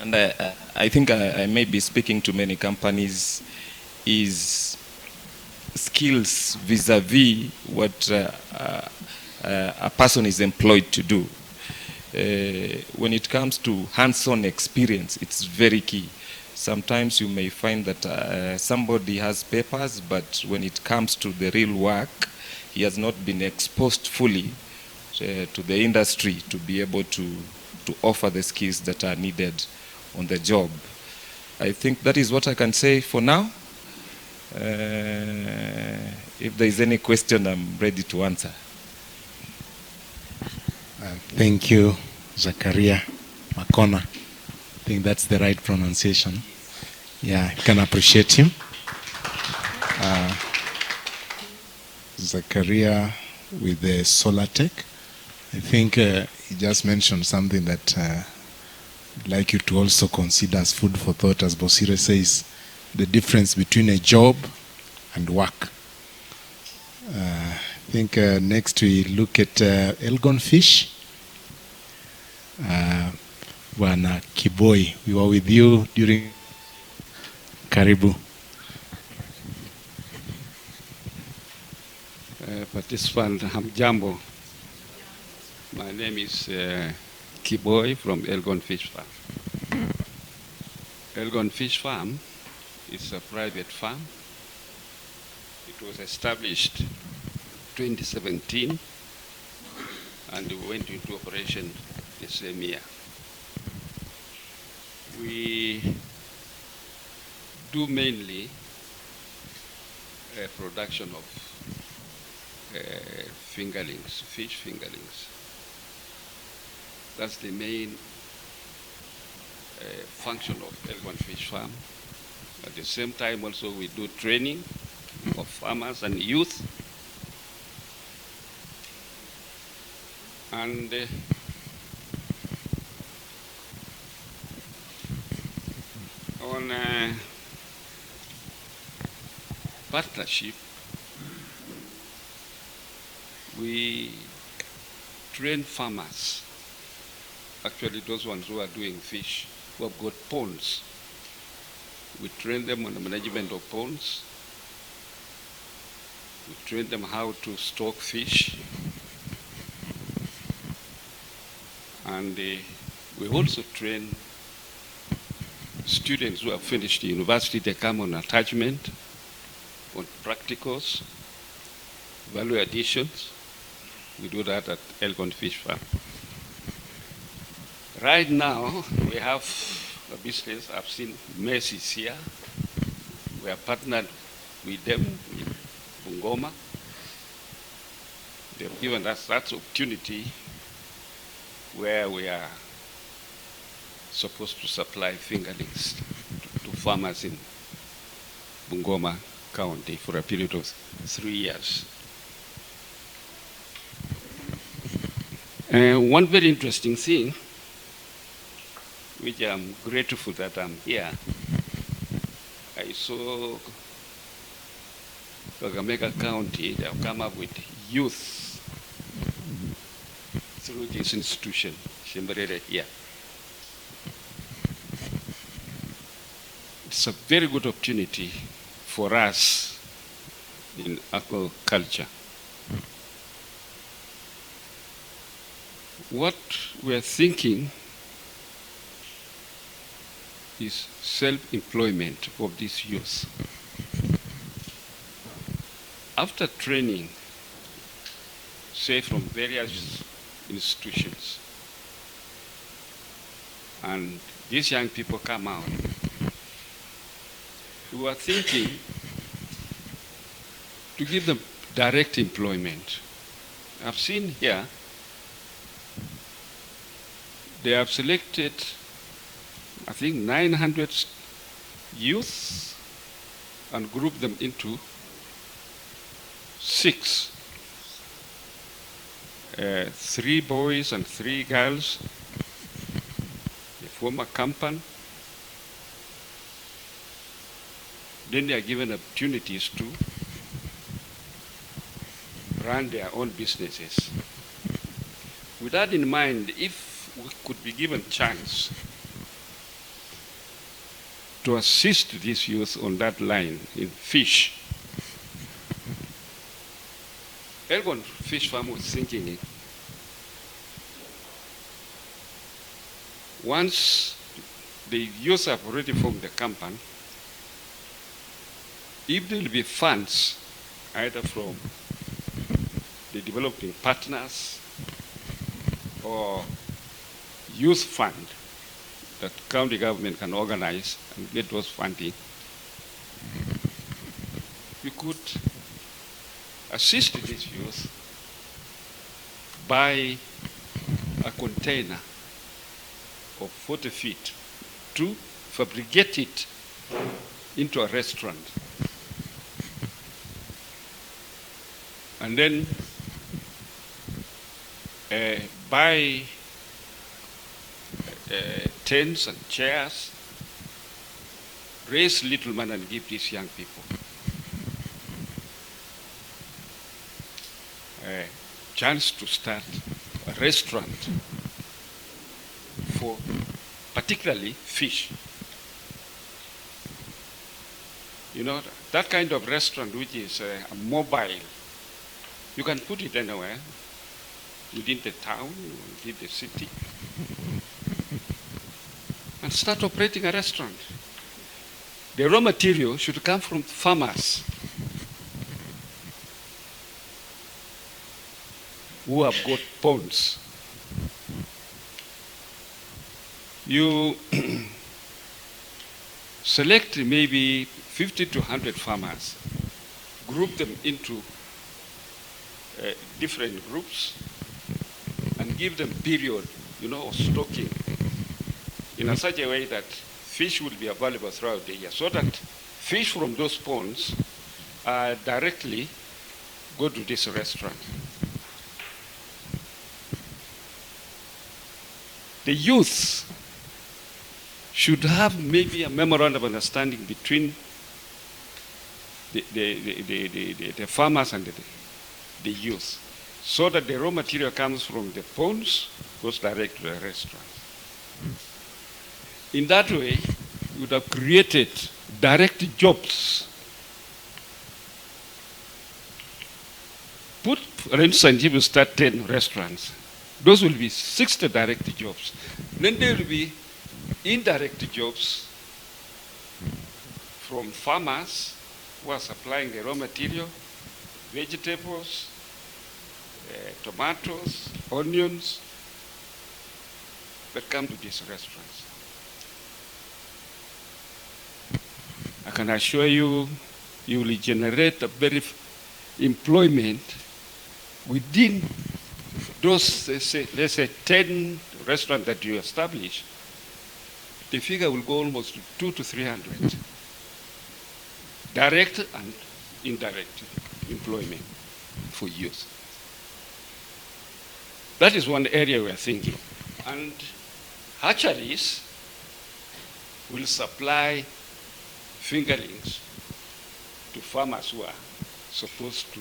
And I think I may be speaking to many companies, is skills vis-a-vis what a person is employed to do. When it comes to hands-on experience, it's very key. Sometimes you may find that somebody has papers, but when it comes to the real work, he has not been exposed fully to the industry to be able to offer the skills that are needed on the job. I think that is what I can say for now. If there is any question, I'm ready to answer. Thank you, Zakaria Makona. I think that's the right pronunciation. Yeah, you can appreciate him. It's a career with the solar tech. I think he just mentioned something that I'd like you to also consider as food for thought, as Bosire says, the difference between a job and work. I think next we look at Elgon Fish. Bwana Kiboi, we were with you during Karibu. Participant Hamjambo. My name is Kiboi from Elgon Fish Farm. Elgon Fish Farm is a private farm. It was established 2017 and we went into operation the same year. We do mainly production of fingerlings, fish fingerlings. That's the main function of Elgon Fish Farm. At the same time also we do training of farmers and youth. And on partnership, we train farmers, actually those ones who are doing fish, who have got ponds. We train them on the management of ponds. We train them how to stock fish. And we also train students who have finished the university. They come on attachment, on practicals, value additions. We do that at Elgon Fish Farm. Right now, we have a business. I've seen Macy's here. We are partnered with them in Bungoma. They've given us that opportunity where we are supposed to supply fingerlings to farmers in Bungoma County for a period of 3 years. One very interesting thing, which I'm grateful that I'm here, I saw Kakamega County, they have come up with youth through this institution, Shemberere here. It's a very good opportunity for us in aquaculture. What we're thinking is self-employment of this youth. After training, say from various institutions, and these young people come out, we are thinking to give them direct employment. I've seen here, they have selected, I think, 900 youths and grouped them into 6. 3 boys and 3 girls. They form a company. Then they are given opportunities to run their own businesses. With that in mind, if we could be given chance to assist these youth on that line in fish, Elgon Fish Farm was thinking it. Once the youth have already formed the company, if there will be funds, either from the developing partners or youth fund that county government can organize and get those funding, you could assist these youth by a container of 40 feet to fabricate it into a restaurant. And then buy tents and chairs, raise little money and give these young people a chance to start a restaurant for particularly fish. You know, that kind of restaurant which is a mobile, you can put it anywhere, within the town, within the city, and start operating a restaurant. The raw material should come from farmers who have got ponds. You select maybe 50 to 100 farmers, group them into different groups, and give them period, of stocking in such a way that fish will be available throughout the year, so that fish from those ponds directly go to this restaurant. The youth should have maybe a memorandum of understanding between the farmers and the youth, so that the raw material comes from the ponds, goes direct to the restaurant. In that way, you would have created direct jobs. Put, for instance, if you start 10 restaurants, those will be 60 direct jobs. Then there will be indirect jobs from farmers who are supplying the raw material, vegetables, tomatoes, onions, that come to these restaurants. I can assure you, you will generate a very employment within those, let's say 10 restaurants that you establish. The figure will go almost to 200 to 300. Direct and indirect employment for youth. That is one area we are thinking. And hatcheries will supply fingerlings to farmers who are supposed to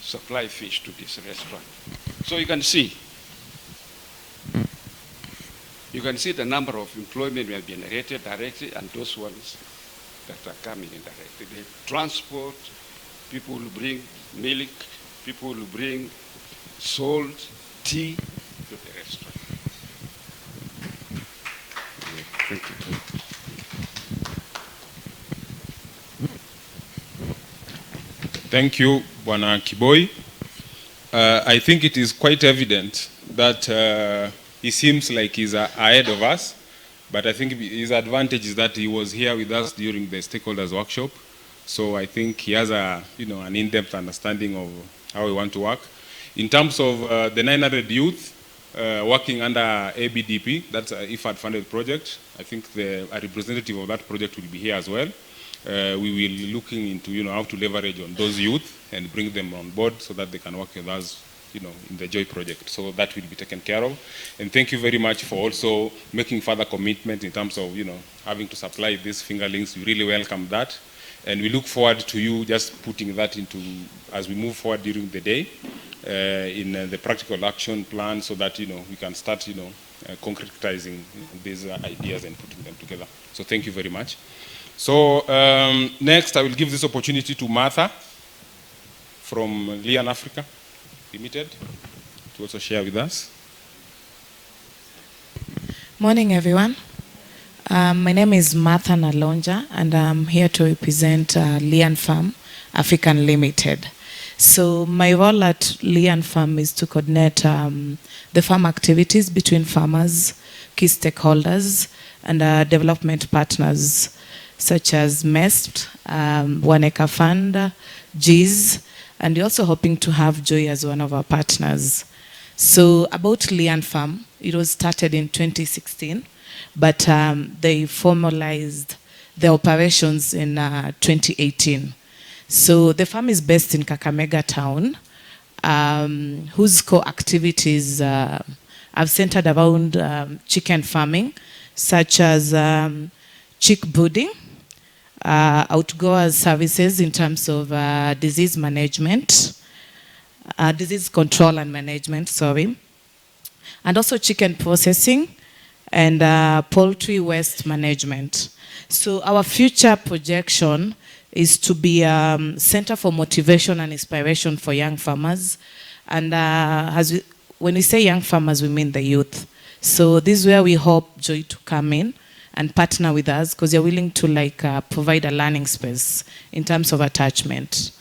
supply fish to this restaurant. So you can see the number of employment we have generated directly and those ones that are coming indirectly. The transport, people will bring milk, people will bring salt, tea to the restaurant. Thank you. Thank you, Bwana Kiboi. I think it is quite evident that he seems like he's ahead of us, but I think his advantage is that he was here with us during the stakeholders workshop. So I think he has an in-depth understanding of how we want to work. In terms of the 900 youth working under ABDP, that's an IFAD-funded project. I think a representative of that project will be here as well. We will be looking into how to leverage on those youth and bring them on board so that they can work with us in the JOY project. So that will be taken care of. And thank you very much for also making further commitment in terms of having to supply these fingerlings. We really welcome that. And we look forward to you just putting that into, as we move forward during the day, in the practical action plan so that we can start concretizing these ideas and putting them together. So thank you very much. So next I will give this opportunity to Martha from Lian Africa Limited to also share with us. Morning everyone. My name is Martha Nalonja and I'm here to represent Lian Farm African Limited. So my role at Lian Farm is to coordinate the farm activities between farmers, key stakeholders and development partners such as MEST, One Acre Fund, GIZ, and we're also hoping to have JOY as one of our partners. So about Lian Farm, it was started in 2016, but they formalized the operations in 2018. So the farm is based in Kakamega town, whose core activities have centered around chicken farming, such as chick brooding, outgoers services in terms of disease management, disease control and management, sorry, and also chicken processing and poultry waste management. So our future projection is to be a center for motivation and inspiration for young farmers. And when we say young farmers, we mean the youth. So this is where we hope Joy to come in and partner with us, because they're willing to provide a learning space in terms of attachment.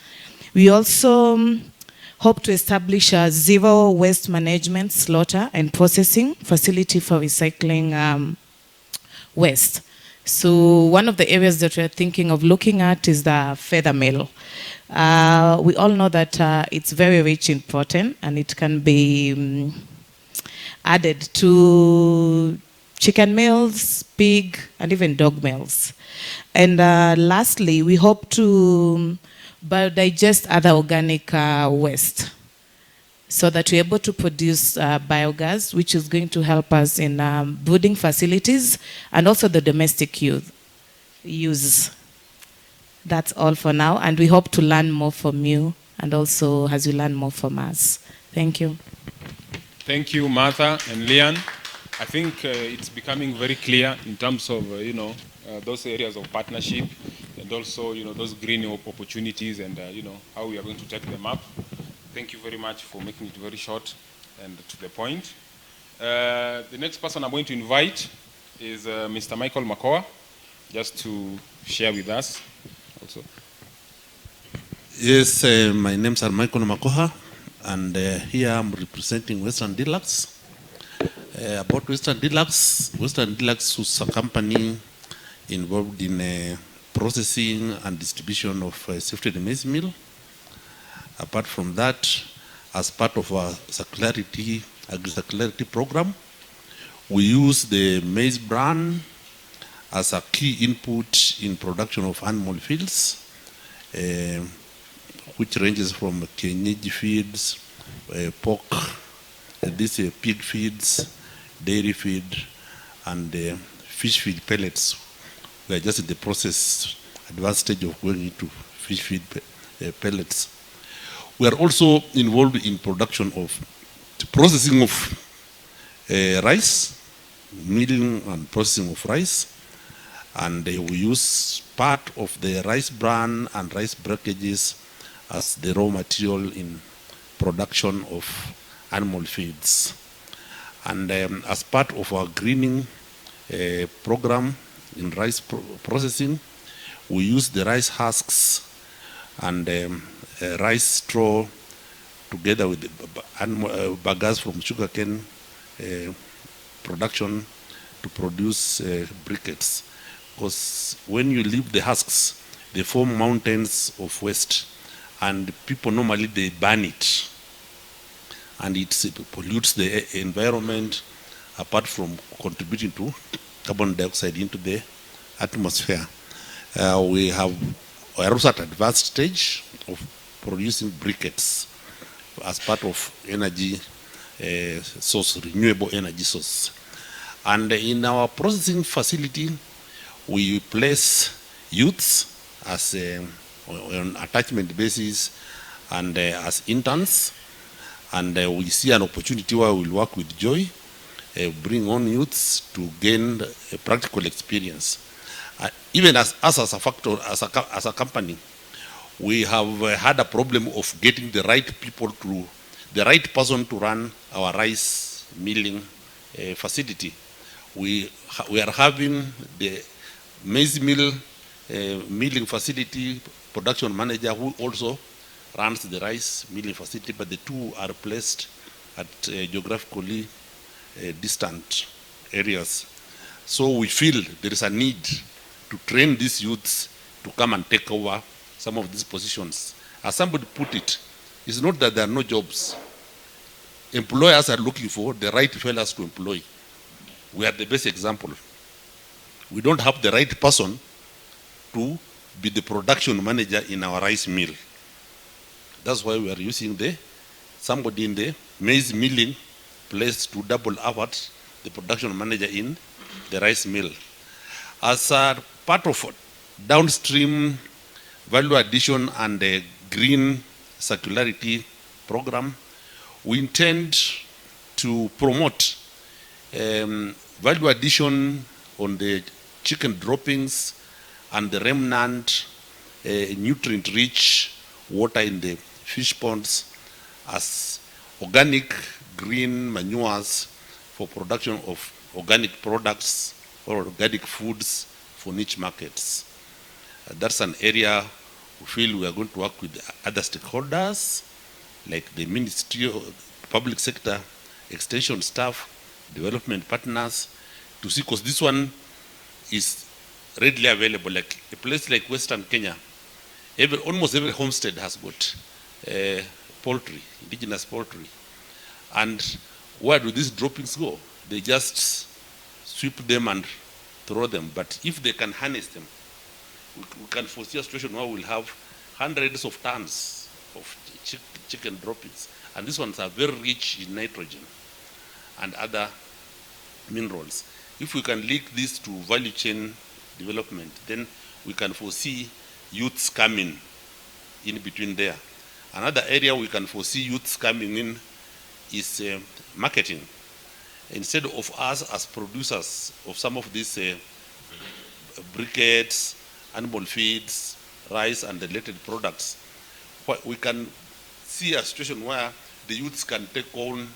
We also hope to establish a zero waste management, slaughter and processing facility for recycling waste. So one of the areas that we're thinking of looking at is the feather mill. We all know that it's very rich in protein, and it can be added to chicken meals, pig, and even dog meals. And lastly, we hope to digest other organic waste, so that we're able to produce biogas, which is going to help us in brooding facilities and also the domestic use. That's all for now, and we hope to learn more from you, and also as you learn more from us. Thank you. Thank you, Martha and Leon. I think it's becoming very clear in terms of those areas of partnership, and also those green opportunities, and how we are going to take them up. Thank you very much for making it very short and to the point. The next person I'm going to invite is Mr. Michael Makoa, just to share with us also. Yes, my name is Michael Makoha, and here I'm representing Western Deluxe. About Western Deluxe is a company involved in processing and distribution of safety maize meal. Apart from that, as part of our agri-circularity program, we use the maize bran as a key input in production of animal feeds, which ranges from kienyeji feeds, pork, pig feeds, dairy feed, and fish feed pellets. We are just in the advanced stage of going into fish feed pellets. We are also involved in production of the processing of rice, milling and processing of rice, and we use part of the rice bran and rice breakages as the raw material in production of animal feeds. And as part of our greening program in rice processing, we use the rice husks and rice straw together with bagasse from sugarcane production to produce briquettes. Because when you leave the husks, they form mountains of waste, and people normally they burn it, and it pollutes the environment, apart from contributing to carbon dioxide into the atmosphere. We are also at advanced stage of producing briquettes as part of energy source, renewable energy source. And in our processing facility, we place youths as on attachment basis and as interns, and we see an opportunity where we'll work with Joy, bring on youths to gain a practical experience. Even as a company, we have had a problem of getting the right person to run our rice milling facility. We are having the maize mill milling facility production manager who also runs the rice milling facility, but the two are placed at geographically distant areas. So we feel there is a need to train these youths to come and take over some of these positions. As somebody put it, it's not that there are no jobs. Employers are looking for the right fellows to employ. We are the best example. We don't have the right person, to be the production manager in our rice mill. That's why we are using somebody in the maize milling place to double hours the production manager in the rice mill. As a part of downstream value addition and the green circularity program, we intend to promote value addition on the chicken droppings and the remnant nutrient-rich water in the fish ponds as organic green manures for production of organic products or organic foods for niche markets. That's an area we feel we are going to work with other stakeholders, like the Ministry of Public Sector, extension staff, development partners, to see, because this one is readily available. Like a place like Western Kenya, almost every homestead has got poultry, indigenous poultry. And where do these droppings go? They just sweep them and throw them. But if they can harness them, we can foresee a situation where we'll have hundreds of tons of chicken droppings. And these ones are very rich in nitrogen and other minerals. If we can link this to value chain development, then we can foresee youths coming in between there. Another area we can foresee youths coming in is marketing. Instead of us as producers of some of these briquettes, animal feeds, rice and related products, we can see a situation where the youths can take on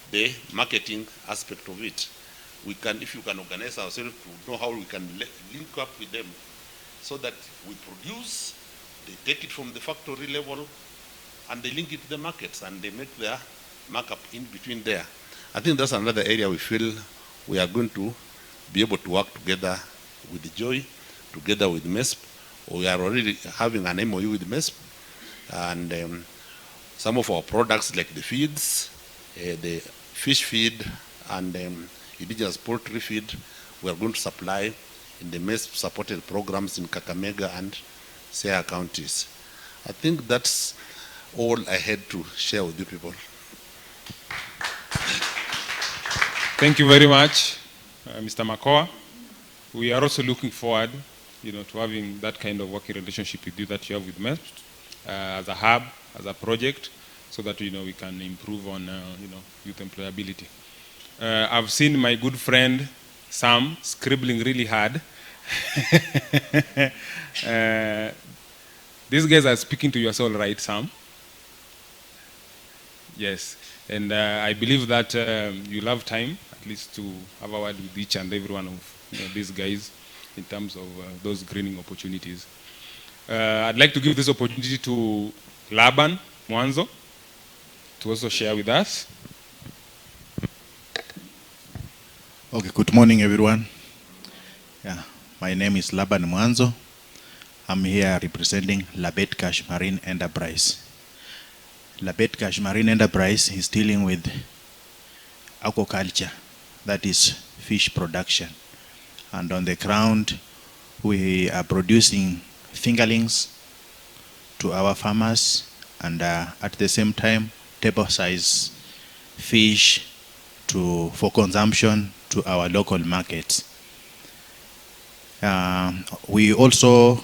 the marketing aspect of it. We can, if you can organize ourselves to know how we can link up with them so that we produce, they take it from the factory level, and they link it to the markets, and they make their markup in between there. I think that's another area we feel we are going to be able to work together with JOY, together with MESP. We are already having an MOU with MESP, and some of our products like the feeds, the fish feed, and indigenous poultry feed, we are going to supply in the MESP-supported programs in Kakamega and Siaya counties. I think that's all I had to share with you people. Thank you very much, Mr. Makoa. We are also looking forward, to having that kind of working relationship with you that you have with MESP as a hub, as a project, so that we can improve on youth employability. I've seen my good friend Sam scribbling really hard. These guys are speaking to your soul, right, Sam? Yes, and I believe that you'll have time at least to have a word with each and every one of these guys in terms of those greening opportunities. I'd like to give this opportunity to Laban Mwanzo to also share with us. Okay, good morning, everyone. Yeah, my name is Laban Mwanzo. I'm here representing Labet Marine Enterprise. Labet Marine Enterprise is dealing with aquaculture, that is fish production. And on the ground, we are producing fingerlings to our farmers, and at the same time, table-size fish for consumption to our local markets. We also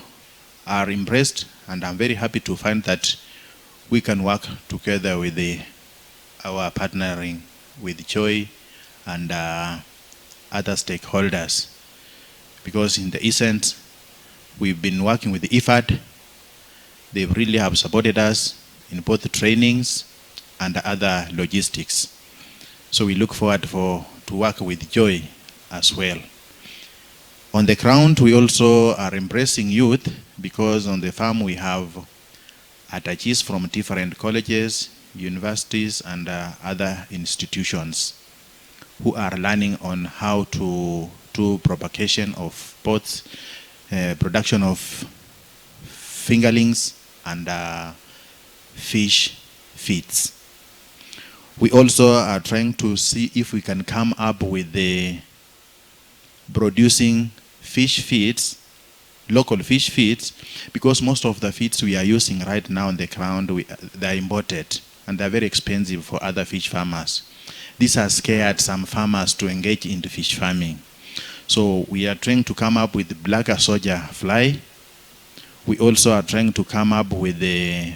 are impressed, and I'm very happy to find that we can work together with our partnering with JOY and other stakeholders, because in the essence, we've been working with the IFAD. They really have supported us in both trainings and other logistics. So we look forward to work with JOY as well. On the ground, we also are embracing youth, because on the farm we have attaches from different colleges, universities, and other institutions who are learning on how to do propagation of both production of fingerlings and fish feeds. We also are trying to see if we can come up with the producing fish feeds local fish feeds, because most of the feeds we are using right now on the ground, they are imported, and they are very expensive for other fish farmers. This has scared some farmers to engage into fish farming. So we are trying to come up with the black soldier fly. We also are trying to come up with the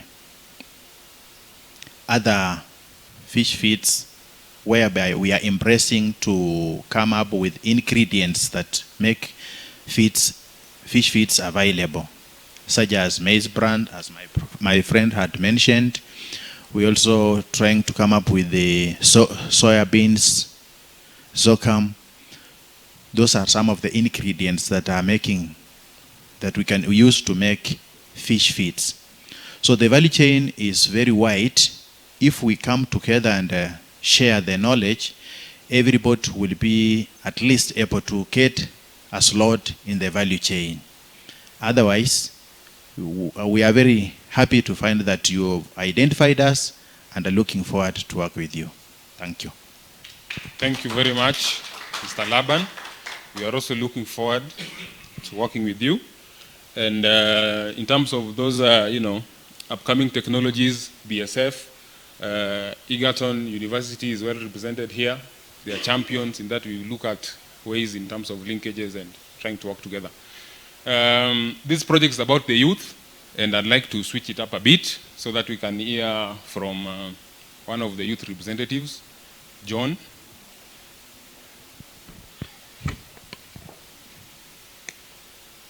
other fish feeds whereby we are embracing to come up with ingredients that make fish feeds available, such as maize bran, as my friend had mentioned. We also trying to come up with the soya beans, sorghum. Those are some of the ingredients that are making, that we can use to make fish feeds. So the value chain is very wide. If we come together and share the knowledge, everybody will be at least able to get a slot in the value chain. Otherwise, we are very happy to find that you have identified us and are looking forward to work with you. Thank you. Thank you very much, Mr. Laban. We are also looking forward to working with you. And in terms of those, upcoming technologies, BSF, Egerton University is well represented here. They are champions in that we look at ways in terms of linkages and trying to work together. This project is about the youth, and I'd like to switch it up a bit so that we can hear from one of the youth representatives, John.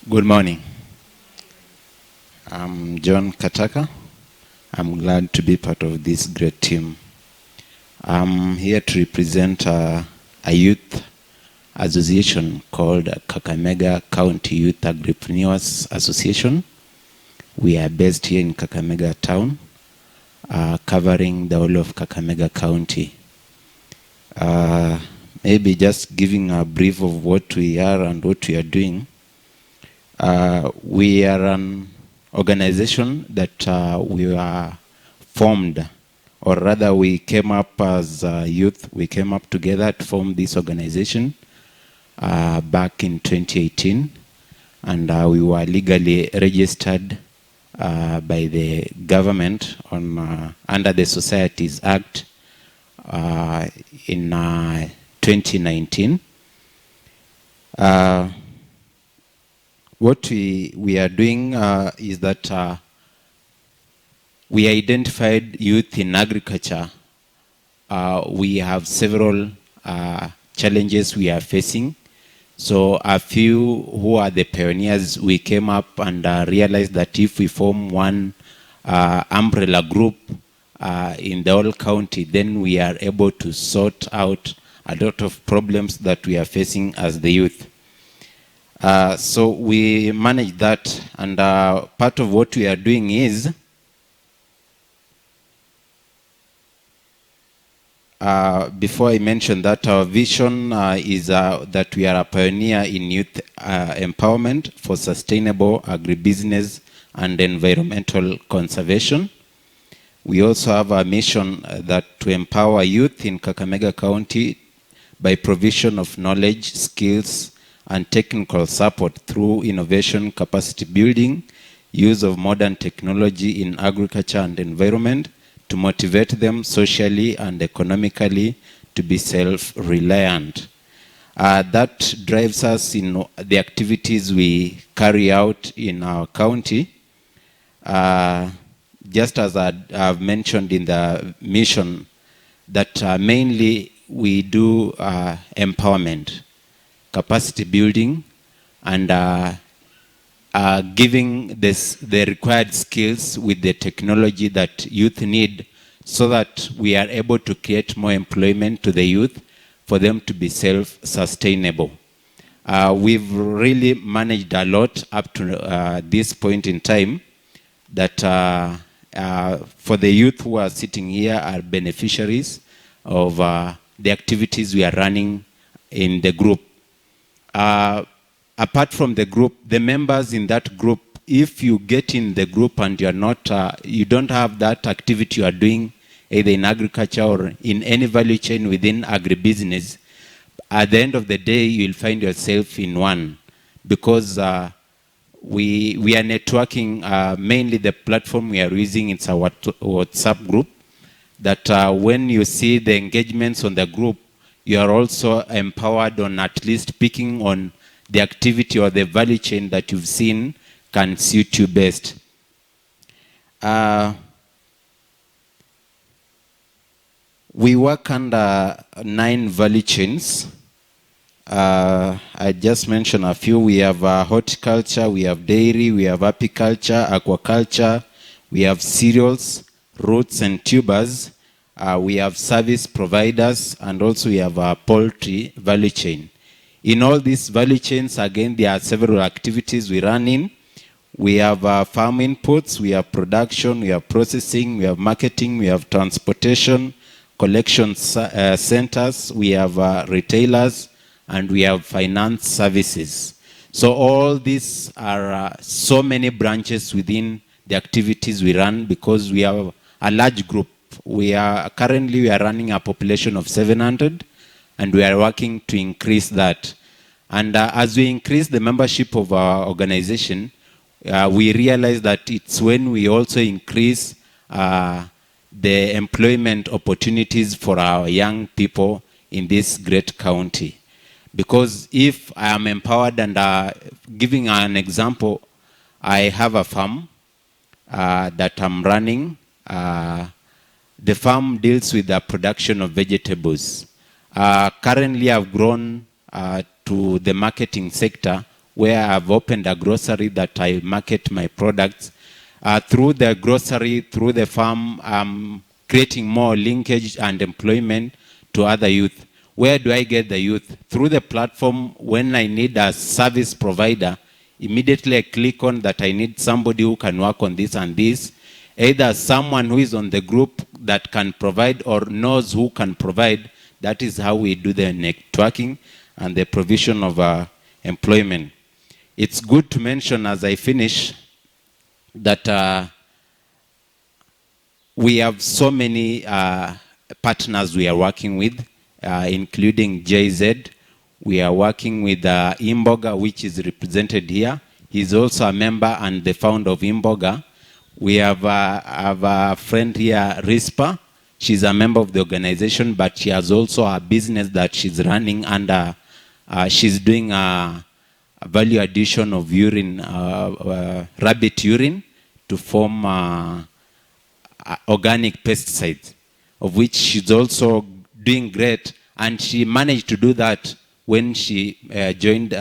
Good morning. I'm John Kataka. I'm glad to be part of this great team. I'm here to represent a youth association called Kakamega County Youth Agripreneurs Association. We are based here in Kakamega town, covering the whole of Kakamega County. Maybe just giving a brief of what we are and what we are doing. We are an organization that we were formed, or rather we came up as youth. We came up together to form this organization back in 2018, and we were legally registered by the government on under the Societies Act in 2019. What we are doing is that we identified youth in agriculture. We have several challenges we are facing. So a few who are the pioneers, we came up and realized that if we form one umbrella group in the whole county, then we are able to sort out a lot of problems that we are facing as the youth. So we manage that, and part of what we are doing is before I mention that, our vision is that we are a pioneer in youth empowerment for sustainable agribusiness and environmental conservation. We also have a mission that to empower youth in Kakamega County by provision of knowledge, skills, and technical support through innovation, capacity building, use of modern technology in agriculture and environment to motivate them socially and economically to be self-reliant. That drives us in the activities we carry out in our county. Just as I've mentioned in the mission, that mainly we do empowerment, capacity building, and giving the required skills with the technology that youth need so that we are able to create more employment to the youth for them to be self-sustainable. We've really managed a lot up to this point in time that for the youth who are sitting here are beneficiaries of the activities we are running in the group. Apart from the group, the members in that group, if you get in the group and you're not, you don't have that activity you are doing either in agriculture or in any value chain within agribusiness, at the end of the day, you'll find yourself in one, because we are networking. Mainly the platform we are using, it's a WhatsApp group, that when you see the engagements on the group, you are also empowered on at least picking on the activity or the value chain that you've seen can suit you best. We work under 9 value chains. I just mentioned a few. We have horticulture, we have dairy, we have apiculture, aquaculture, we have cereals, roots and tubers, we have service providers, and also we have a poultry value chain. In all these value chains, again, there are several activities we run in. We have farm inputs, we have production, we have processing, we have marketing, we have transportation, collection centers, we have retailers, and we have finance services. So all these are so many branches within the activities we run, because we have a large group. Currently we are running a population of 700, and we are working to increase that. And as we increase the membership of our organization, we realize that it's when we also increase the employment opportunities for our young people in this great county. Because if I am empowered, and giving an example, I have a farm that I'm running. The farm deals with the production of vegetables. Currently I've grown to the marketing sector, where I've opened a grocery that I market my products. Through the grocery, through the farm, I'm creating more linkage and employment to other youth. Where do I get the youth? Through the platform. When I need a service provider, immediately I click on that I need somebody who can work on this and this. Either someone who is on the group that can provide or knows who can provide. That is how we do the networking and the provision of employment. It's good to mention as I finish that we have so many partners we are working with, including JZ. We are working with Imboga, which is represented here. He's also a member and the founder of Imboga. We have a friend here, Rispa. She's a member of the organization, but she has also a business that she's running, and she's doing a value addition of urine, rabbit urine, to form organic pesticides, of which she's also doing great. And she managed to do that when she joined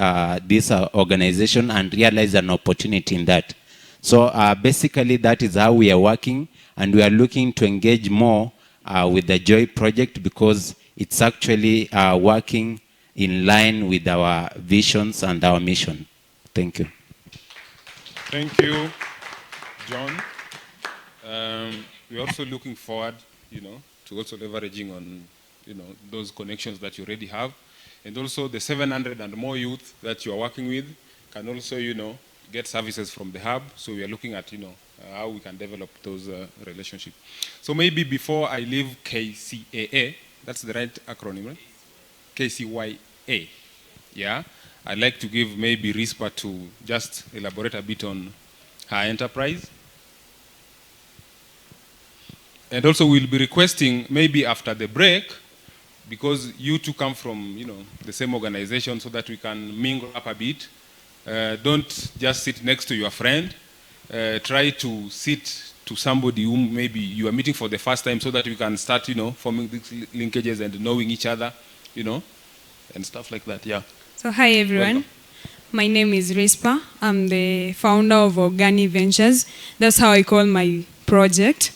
this organization and realized an opportunity in that. So basically that is how we are working, and we are looking to engage more with the Joy Project, because it's actually working in line with our visions and our mission. Thank you. Thank you, John. We're also looking forward, to also leveraging on, those connections that you already have, and also the 700 and more youth that you are working with can also, get services from the hub. So we are looking at, how we can develop those relationships. So maybe before I leave KCAA, that's the right acronym, right? KCYA. Yeah. I'd like to give maybe Rispa to just elaborate a bit on her enterprise. And also we'll be requesting maybe after the break, because you two come from, the same organization, so that we can mingle up a bit. Don't just sit next to your friend. Try to sit to somebody whom maybe you are meeting for the first time, so that we can start, forming these linkages and knowing each other, and stuff like that. Yeah. So hi everyone. Welcome. My name is Rispa. I'm the founder of Organi Ventures. That's how I call my project.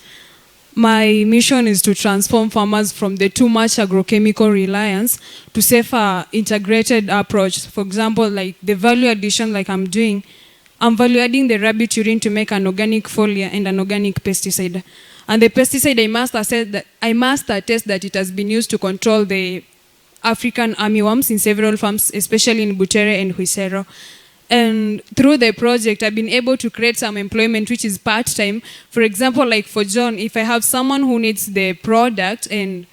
My mission is to transform farmers from the too much agrochemical reliance to safer integrated approach. For example, like the value addition like I'm doing, I'm value adding the rabbit urine to make an organic foliar and an organic pesticide. And the pesticide, I must attest that it has been used to control the African armyworms in several farms, especially in Butere and Huisero. And through the project, I've been able to create some employment which is part-time. For example, like for John, if I have someone who needs the product and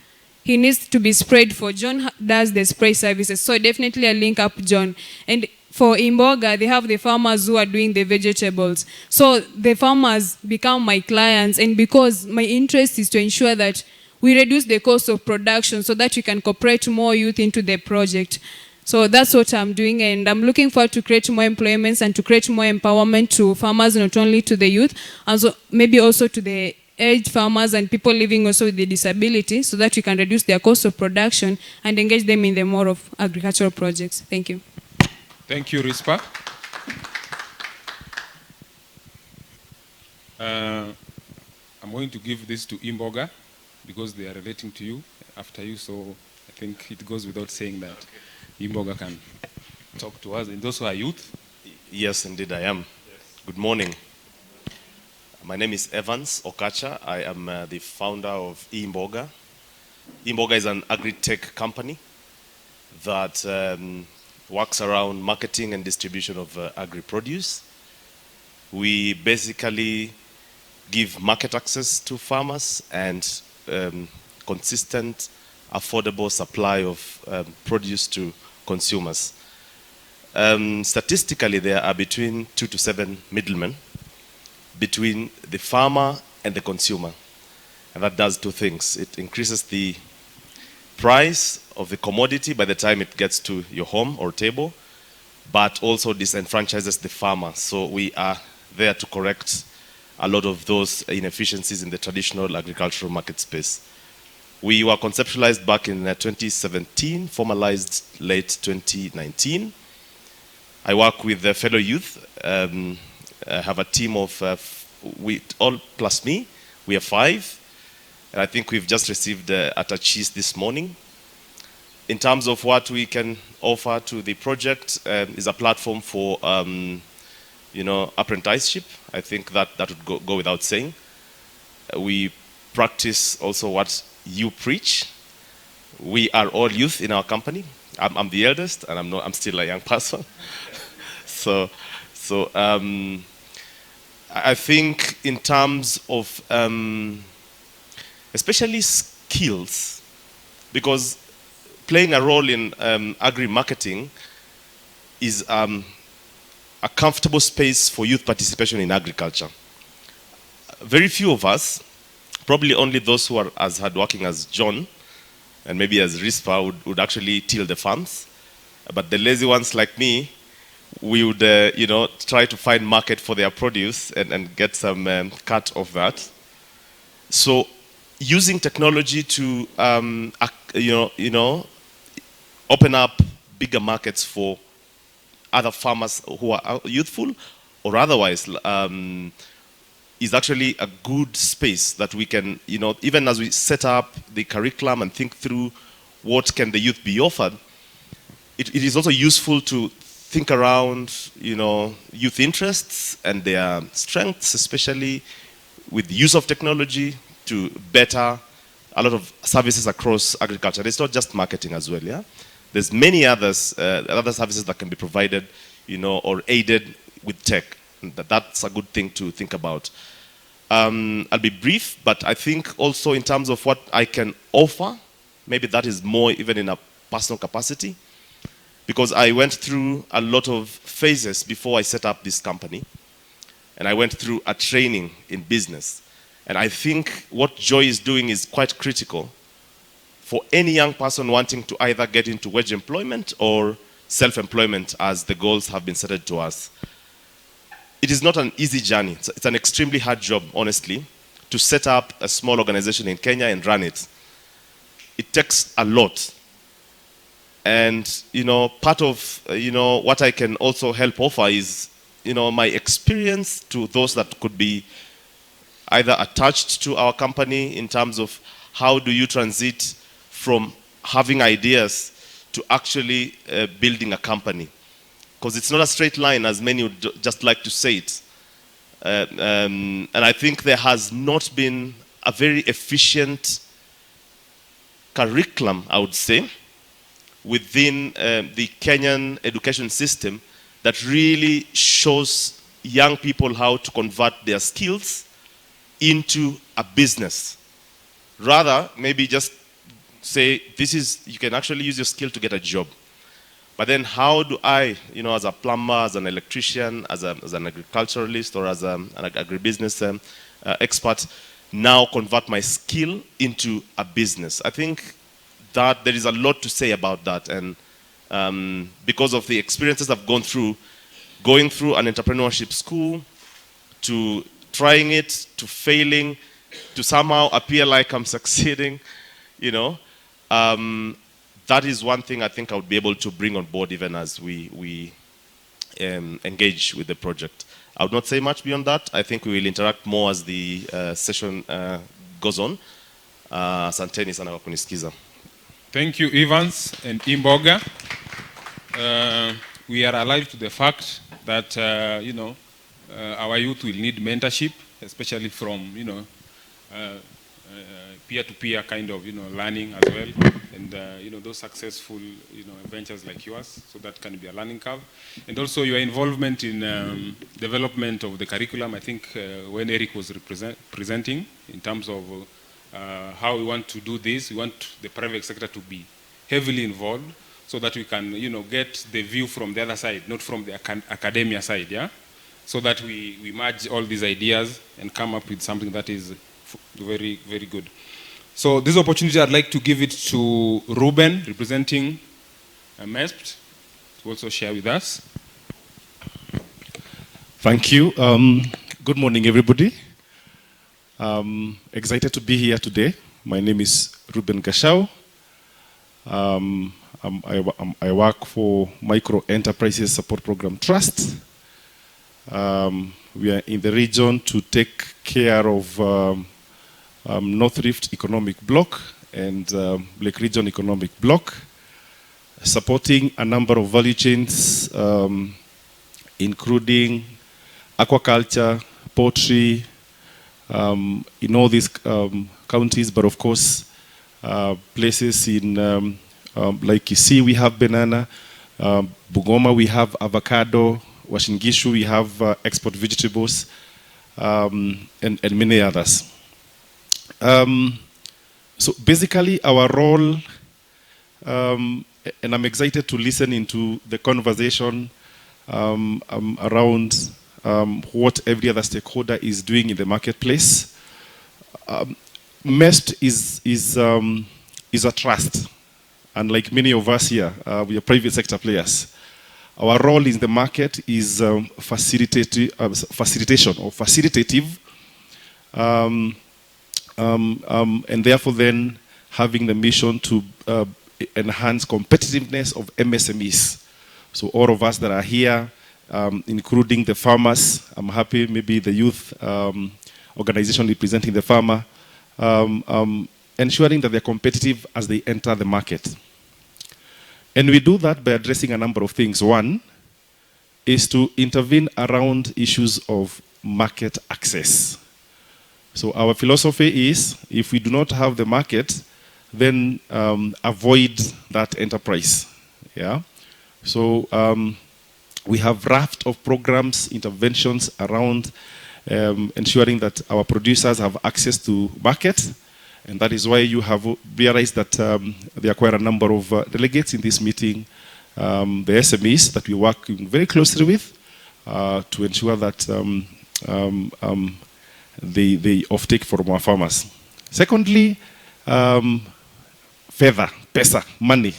he needs to be sprayed, for John does the spray services. So definitely I link up John. And for Imboga, they have the farmers who are doing the vegetables. So the farmers become my clients, and because my interest is to ensure that we reduce the cost of production so that we can incorporate more youth into the project. So that's what I'm doing, and I'm looking forward to create more employments and to create more empowerment to farmers, not only to the youth, and so maybe also to the aged farmers and people living also with the disability, so that we can reduce their cost of production and engage them in the more of agricultural projects. Thank you. Thank you, Rispa. I'm going to give this to Imboga because they are relating to you after you, so I think it goes without saying that Imboga can talk to us. And those who are youth? Yes, indeed I am. Yes. Good morning. My name is Evans Okacha. I am the founder of Imboga. Imboga is an agri-tech company that works around marketing and distribution of agri-produce. We basically give market access to farmers and consistent, affordable supply of produce to consumers. Statistically, there are between 2 to 7 middlemen between the farmer and the consumer. And that does two things. It increases the price of the commodity by the time it gets to your home or table, but also disenfranchises the farmer. So we are there to correct a lot of those inefficiencies in the traditional agricultural market space. We were conceptualized back in 2017, formalized late 2019. I work with the fellow youth. I have a team of, all plus me, we are 5. And I think we've just received attachis this morning. In terms of what we can offer to the project is a platform for, apprenticeship. I think that would go without saying. We practice also what you preach. We are all youth in our company. I'm the eldest, and I'm still a young person. so I think in terms of especially skills, because playing a role in agri-marketing is a comfortable space for youth participation in agriculture. Very few of us, probably only those who are as hardworking as John, and maybe as Rispa, would actually till the farms. But the lazy ones like me, we would try to find market for their produce and get some cut of that. So using technology to open up bigger markets for other farmers who are youthful or otherwise is actually a good space that we can, even as we set up the curriculum and think through what can the youth be offered, it is also useful to think around, youth interests and their strengths, especially with the use of technology to better a lot of services across agriculture. It's not just marketing as well, yeah? There's many other services that can be provided, or aided with tech. That's a good thing to think about. I'll be brief, but I think also in terms of what I can offer, maybe that is more even in a personal capacity, because I went through a lot of phases before I set up this company, and I went through a training in business. And I think what Joy is doing is quite critical for any young person wanting to either get into wage employment or self-employment, as the goals have been set to us. It is not an easy journey. It's an extremely hard job, honestly, to set up a small organization in Kenya and run it. It takes a lot. And, part of, what I can also help offer is, my experience to those that could be either attached to our company in terms of how do you transit from having ideas to actually building a company. Because it's not a straight line, as many would just like to say it. And I think there has not been a very efficient curriculum, I would say, within the Kenyan education system that really shows young people how to convert their skills into a business. Rather, maybe just say, you can actually use your skill to get a job. But then how do I, as a plumber, as an electrician, as an agriculturalist, or as an agribusiness expert, now convert my skill into a business? I think that there is a lot to say about that. And because of the experiences I've gone through an entrepreneurship school, to trying it, to failing, to somehow appear like I'm succeeding, that is one thing I think I would be able to bring on board even as we engage with the project. I would not say much beyond that. I think we will interact more as the session goes on. Asanteni sana kwa kunisikiza. Thank you, Evans and Imboga. We are alive to the fact that, our youth will need mentorship, especially from, peer-to-peer kind of, learning as well. And, those successful, ventures like yours, so that can be a learning curve. And also your involvement in development of the curriculum. I think when Eric was presenting in terms of how we want to do this, we want the private sector to be heavily involved so that we can, get the view from the other side, not from the academia side, yeah? So that we merge all these ideas and come up with something that is very, very good. So this opportunity, I'd like to give it to Ruben, representing MESPT, to also share with us. Thank you. Good morning, everybody. Excited to be here today. My name is Ruben Gashau. I work for Micro Enterprises Support Program Trust. We are in the region to take care of North Rift Economic Block and Lake Region Economic Block, supporting a number of value chains, including aquaculture, poultry, in all these counties, but of course, places in like Kisii, we have banana, Bungoma, we have avocado, Washingishu, we have export vegetables, and many others. So basically our role, and I'm excited to listen into the conversation around what every other stakeholder is doing in the marketplace. MESPT is a trust, and like many of us here, we are private sector players. Our role in the market is facilitation or facilitative, and therefore then having the mission to enhance competitiveness of MSMEs. So all of us that are here, including the farmers, I'm happy maybe the youth organization representing the farmer, ensuring that they're competitive as they enter the market. And we do that by addressing a number of things. One is to intervene around issues of market access. So our philosophy is, if we do not have the market, then avoid that enterprise. Yeah. So we have a raft of programs, interventions around ensuring that our producers have access to market. And that is why you have realized that there are quite a number of delegates in this meeting, the SMEs that we work very closely with to ensure that they offtake from our farmers. Secondly, pesa, money.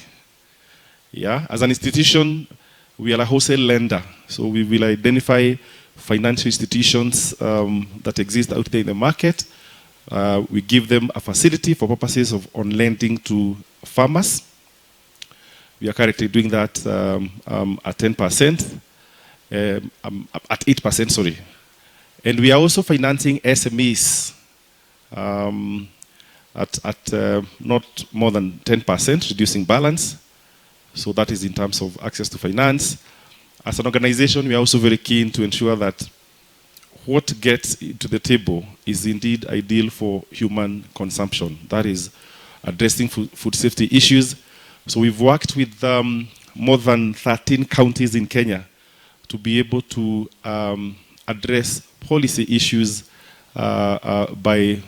Yeah, as an institution, we are a wholesale lender, so we will identify financial institutions that exist out there in the market. We give them a facility for purposes of on lending to farmers. We are currently doing that at 10%, at 8%, sorry. And we are also financing SMEs at not more than 10%, reducing balance. So that is in terms of access to finance. As an organization, we are also very keen to ensure that what gets to the table is indeed ideal for human consumption. That is addressing food safety issues. So we've worked with more than 13 counties in Kenya to be able to address policy issues by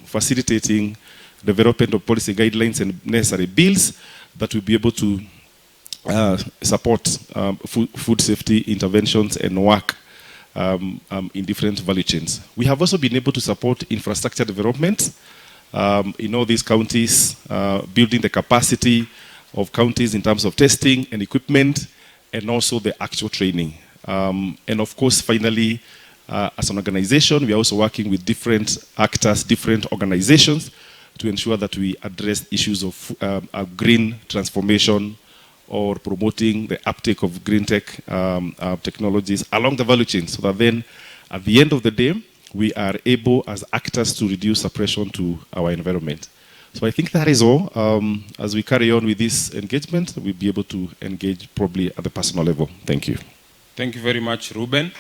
facilitating development of policy guidelines and necessary bills that will be able to support food safety interventions and work in different value chains. We have also been able to support infrastructure development in all these counties, building the capacity of counties in terms of testing and equipment, and also the actual training. And of course, finally, as an organization, we are also working with different actors, different organizations, to ensure that we address issues of green transformation or promoting the uptake of green tech technologies along the value chain, so that then, at the end of the day, we are able as actors to reduce suppression to our environment. So I think that is all. As we carry on with this engagement, we'll be able to engage probably at the personal level. Thank you. Thank you very much, Ruben.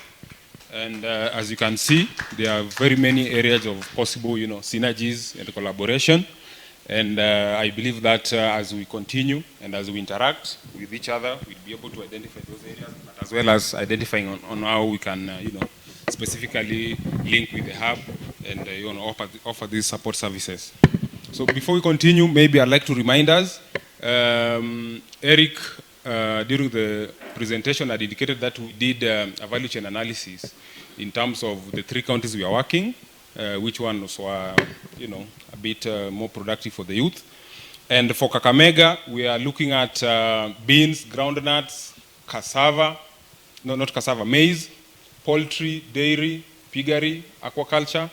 And as you can see, there are very many areas of possible, synergies and collaboration. And I believe that as we continue and as we interact with each other, we'll be able to identify those areas, but as well as identifying on how we can, specifically link with the hub and offer these support services. So before we continue, maybe I'd like to remind us, Eric, during the presentation, had indicated that we did a value chain analysis in terms of the 3 counties we are working, which ones were, a bit more productive for the youth. And for Kakamega, we are looking at beans, groundnuts, cassava, no, not cassava, maize, poultry, dairy, piggery, aquaculture,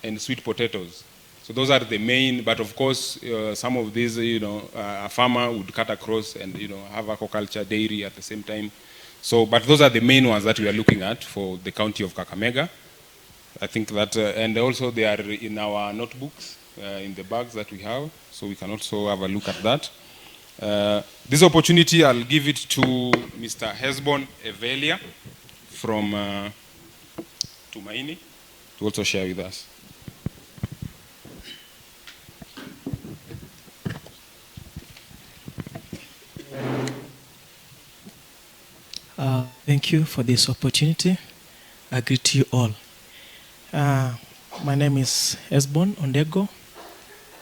and sweet potatoes. So those are the main, but of course, some of these, a farmer would cut across and, have aquaculture, dairy at the same time. So, but those are the main ones that we are looking at for the county of Kakamega. I think that, and also they are in our notebooks, in the bags that we have, so we can also have a look at that. This opportunity, I'll give it to Mr. Hesbon Evelia from Tumaini to also share with us. Thank you for this opportunity. I greet you all. My name is Esbon Ondego,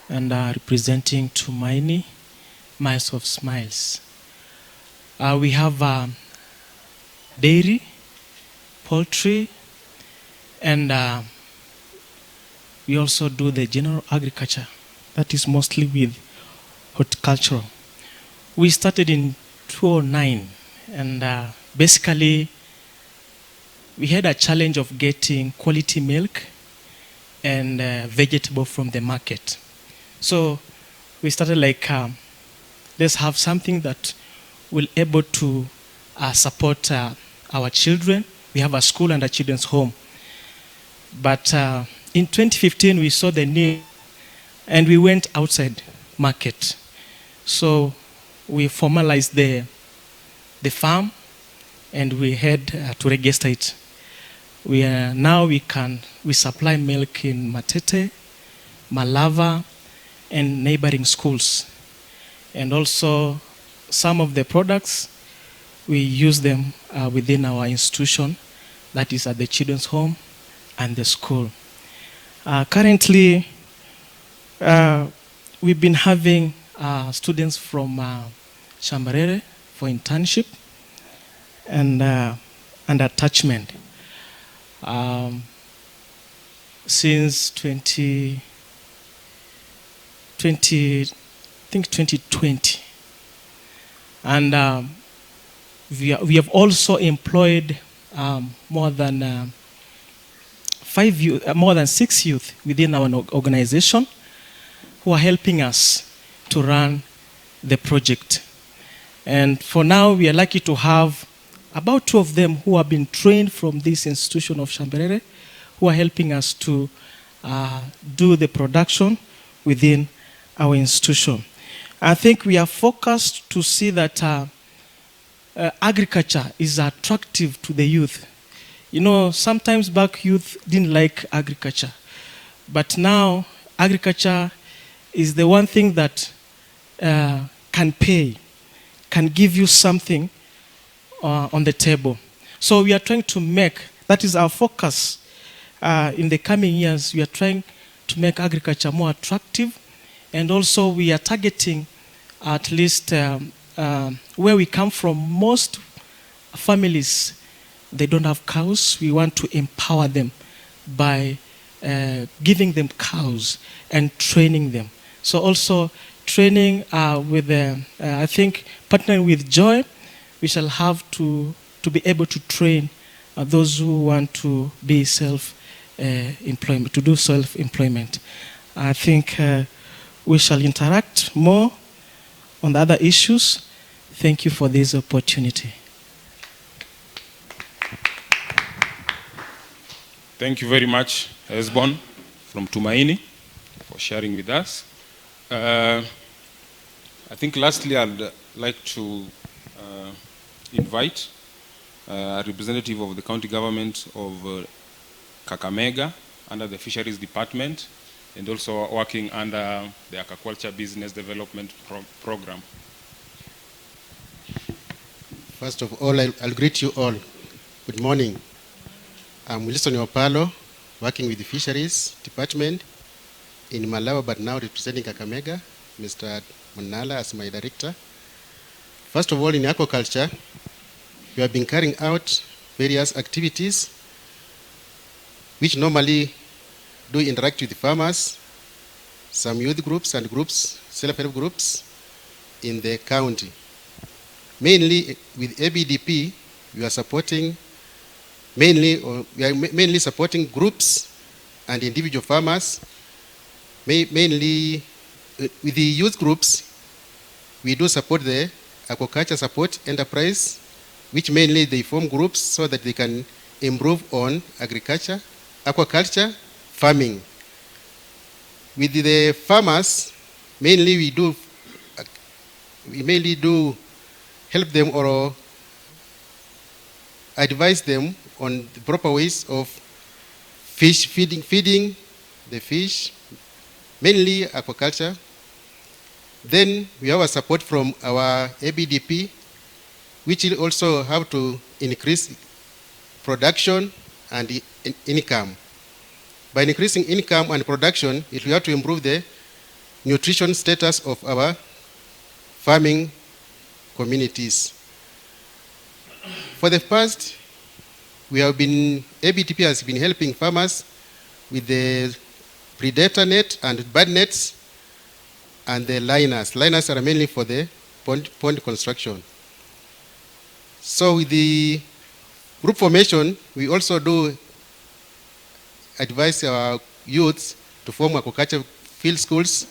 and representing Tumaini, Miles of Smiles. We have dairy, poultry, and we also do the general agriculture. That is mostly with horticultural. We started in 2009, and basically we had a challenge of getting quality milk and vegetable from the market. So we started like, let's have something that will able to support our children. We have a school and a children's home. But in 2015, we saw the need, and we went outside market. So we formalized the farm, and we had to register it. Now we supply milk in Matete, Malava, and neighboring schools. And also some of the products, we use them within our institution, that is at the children's home and the school. Currently, we've been having students from Shambarere for internship and attachment. Since 2020. And we have also employed more than 6 youth within our organization who are helping us to run the project. And for now, we are lucky to have about 2 of them who have been trained from this institution of Shambarere, who are helping us to do the production within our institution. I think we are focused to see that agriculture is attractive to the youth. Sometimes back youth didn't like agriculture, but now agriculture is the one thing that can pay, can give you something on the table. So we are trying to make, that is our focus in the coming years, we are trying to make agriculture more attractive, and also we are targeting at least where we come from, most families, they don't have cows. We want to empower them by giving them cows and training them. So also training with, I think, partnering with Joy, we shall have to be able to train those who want to be self-employment, to do self-employment. I think we shall interact more on the other issues. Thank you for this opportunity. Thank you very much, Esbon from Tumaini, for sharing with us. I think lastly, I'd like to invite a representative of the county government of Kakamega under the Fisheries Department and also working under the Aquaculture Business Development Program. First of all, I'll greet you all. Good morning. I'm Wilson Opalo, working with the Fisheries Department in Malawi, but now representing Kakamega, Mr. Munala as my director. First of all, in aquaculture, we have been carrying out various activities which normally do interact with the farmers, some youth groups and groups, self-help groups in the county. Mainly with ABDP, we are supporting mainly supporting groups and individual farmers. Mainly with the youth groups, we do support the aquaculture support enterprise, which mainly they form groups so that they can improve on agriculture, aquaculture, farming. With the farmers, mainly we mainly do help them or advise them on the proper ways of fish feeding the fish, mainly aquaculture. Then we have a support from our ABDP, which will also have to increase production and income. By increasing income and production, it will have to improve the nutrition status of our farming communities. For the past, ABTP has been helping farmers with the predator net and bird nets and the liners. Liners are mainly for the pond construction. So with the group formation, we also do advise our youths to form aquaculture field schools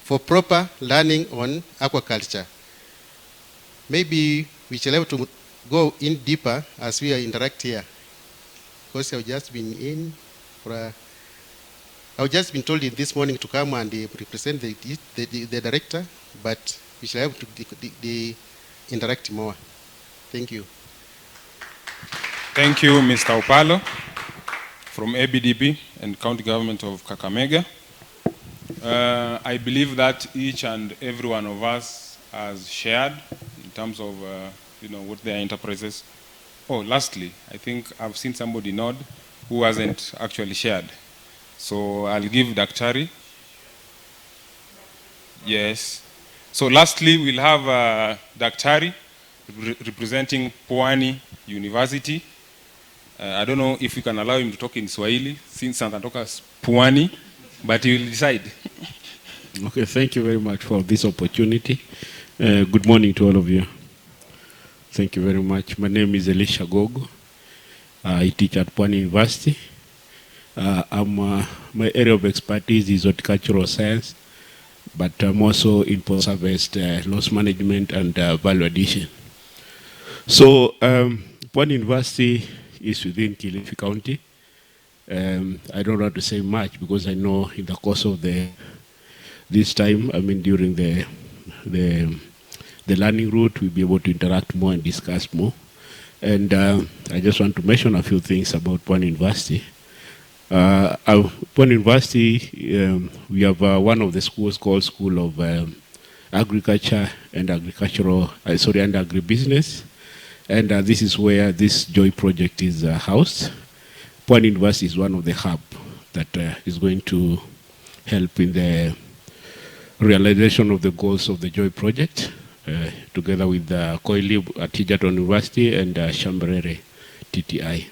for proper learning on aquaculture. Maybe we shall have to go in deeper as we interact here. Because I've just been I've just been told this morning to come and represent the director, but we shall have to interact more. Thank you. Thank you, Mr. Opalo from ABDP and County Government of Kakamega. I believe that each and every one of us has shared in terms of what their enterprises. Oh, lastly, I think I've seen somebody nod who hasn't actually shared. So I'll give Daktari. Yes. So lastly, we'll have Daktari representing Pwani University. I don't know if we can allow him to talk in Swahili since anatoka Pwani, but he will decide. Okay, thank you very much for this opportunity. Good morning to all of you. Thank you very much. My name is Elisha Gogo. I teach at Pwani University. My area of expertise is horticultural science, but I'm also in post-harvest loss management and value addition. So Pwani University is within Kilifi County. I don't want to say much because I know in the course of this time, during the learning route, we'll be able to interact more and discuss more. And I just want to mention a few things about Pwani University. Pwani University, we have one of the schools called School of Agriculture and Agribusiness. And this is where this JOY project is housed. Pwani University is one of the hub that is going to help in the realization of the goals of the JOY project. together with the CoELIB at Egerton University and Shamberere TTI.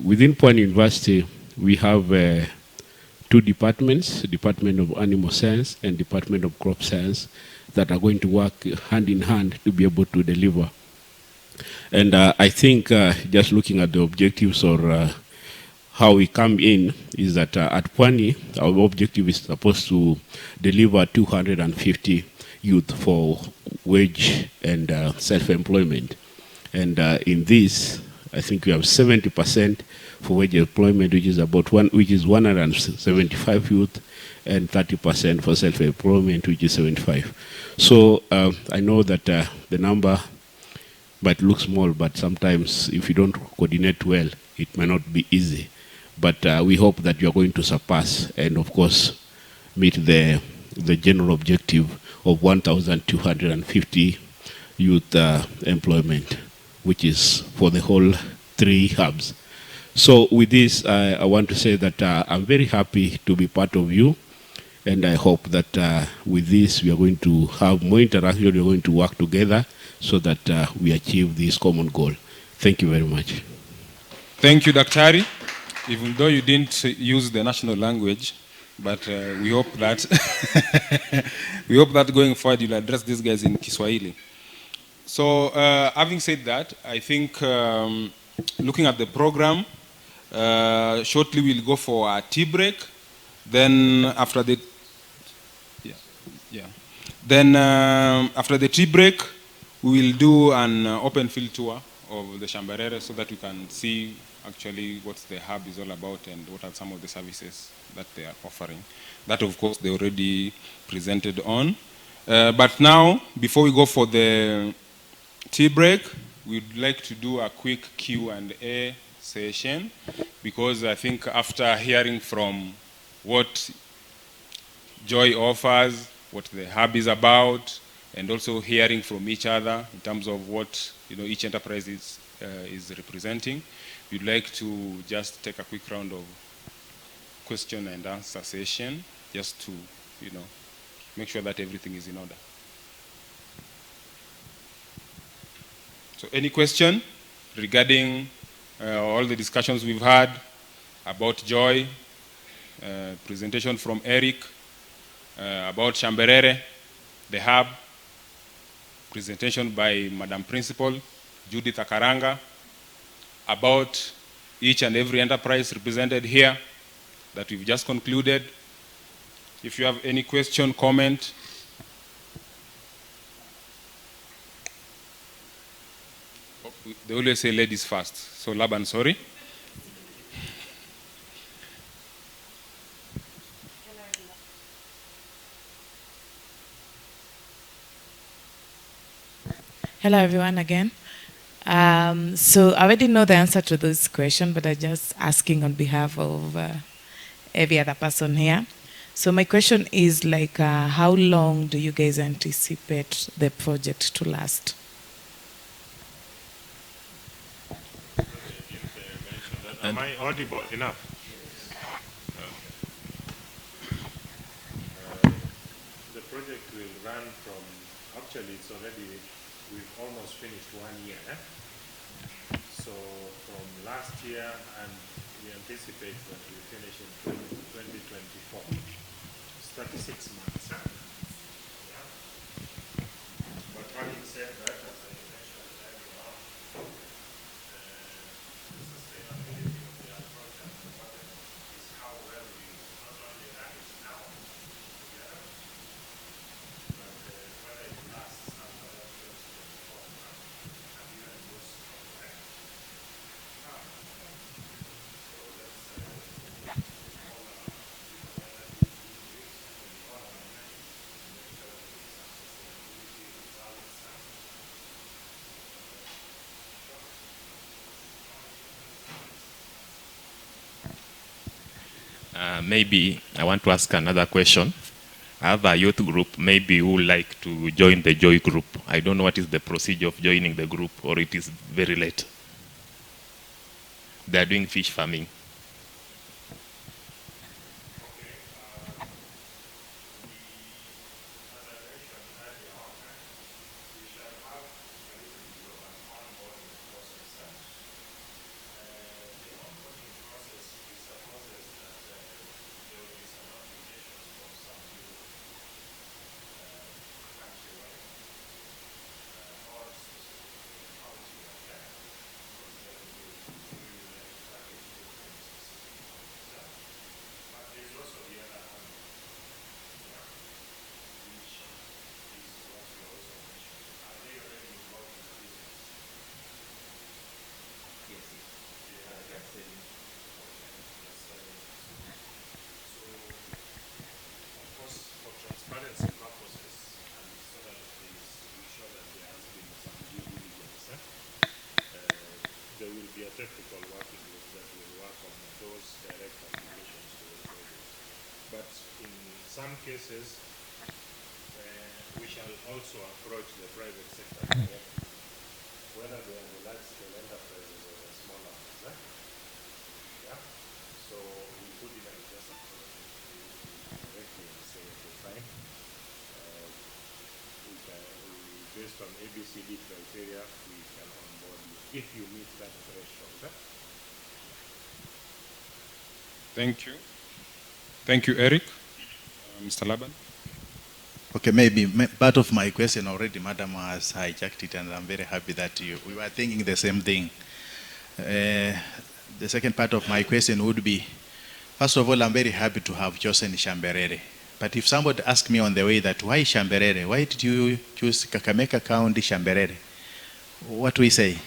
Within Pwani University, we have two departments, Department of Animal Science and Department of Crop Science, that are going to work hand in hand to be able to deliver. And I think just looking at the objectives or how we come in is that at Pwani, our objective is supposed to deliver 250 youth for wage and self-employment. And in this, I think we have 70% for wage employment, which is 175 youth, and 30% for self-employment, which is 75. So I know that the number might look small, but sometimes if you don't coordinate well, it may not be easy. But we hope that you are going to surpass and, of course, meet the general objective of 1,250 youth employment, which is for the whole 3 hubs. So with this, I want to say that I'm very happy to be part of you, and I hope that with this we are going to have more interaction, we are going to work together so that we achieve this common goal. Thank you very much. Thank you, Daktari. Even though you didn't use the national language, but we hope that we hope that going forward you'll address these guys in Kiswahili. So having said that, I think looking at the program, shortly we'll go for a tea break. Then after the after the tea break, we will do an open field tour of the Shamberere so that you can see actually what the hub is all about and what are some of the services that they are offering. That, of course, they already presented on. But now, before we go for the tea break, we'd like to do a quick Q&A session, because I think after hearing from what Joy offers, what the hub is about, and also hearing from each other in terms of what each enterprise is representing, we'd like to just take a quick round of question and answer session, just to make sure that everything is in order. So any question regarding all the discussions we've had about Joy, presentation from Eric, about Shamberere, the hub, presentation by Madam Principal Judith Akaranga, about each and every enterprise represented here that we've just concluded. If you have any question, comment. They always say ladies first. So Laban, sorry. Hello, everyone, again. So I already know the answer to this question, but I'm just asking on behalf of every other person here. So my question is how long do you guys anticipate the project to last? Am I audible enough? The project will run from, actually it's already, we've almost finished 1 year. So from last year, and we anticipate that we finish in 2024. It's 36 months. Yeah. But having said that, as I mentioned earlier on, the sustainability of the approach and the model is how well we not only run it now together, but whether it lasts after that 2024 and even goes from there. Maybe I want to ask another question. I have a youth group, maybe who would like to join the Joy group. I don't know what is the procedure of joining the group, or it is very late. They are doing fish farming. there will be a technical working group that will work on those direct applications to the project. But in some cases, we shall also approach the private sector directly, whether they are the large-scale enterprises or the smaller ones. Yeah? So we could even just approach them directly and say, okay, fine. Based on ABCD criteria, we can onboard you if you meet that threshold. Thank you. Thank you, Eric. Mr. Laban. Okay, maybe part of my question already, Madam has hijacked it, and I'm very happy that we were thinking the same thing. The second part of my question would be, first of all, I'm very happy to have chosen Shamberere. But if somebody asked me on the way that, why Shamberere? Why did you choose Kakamega County Shamberere? What do we say?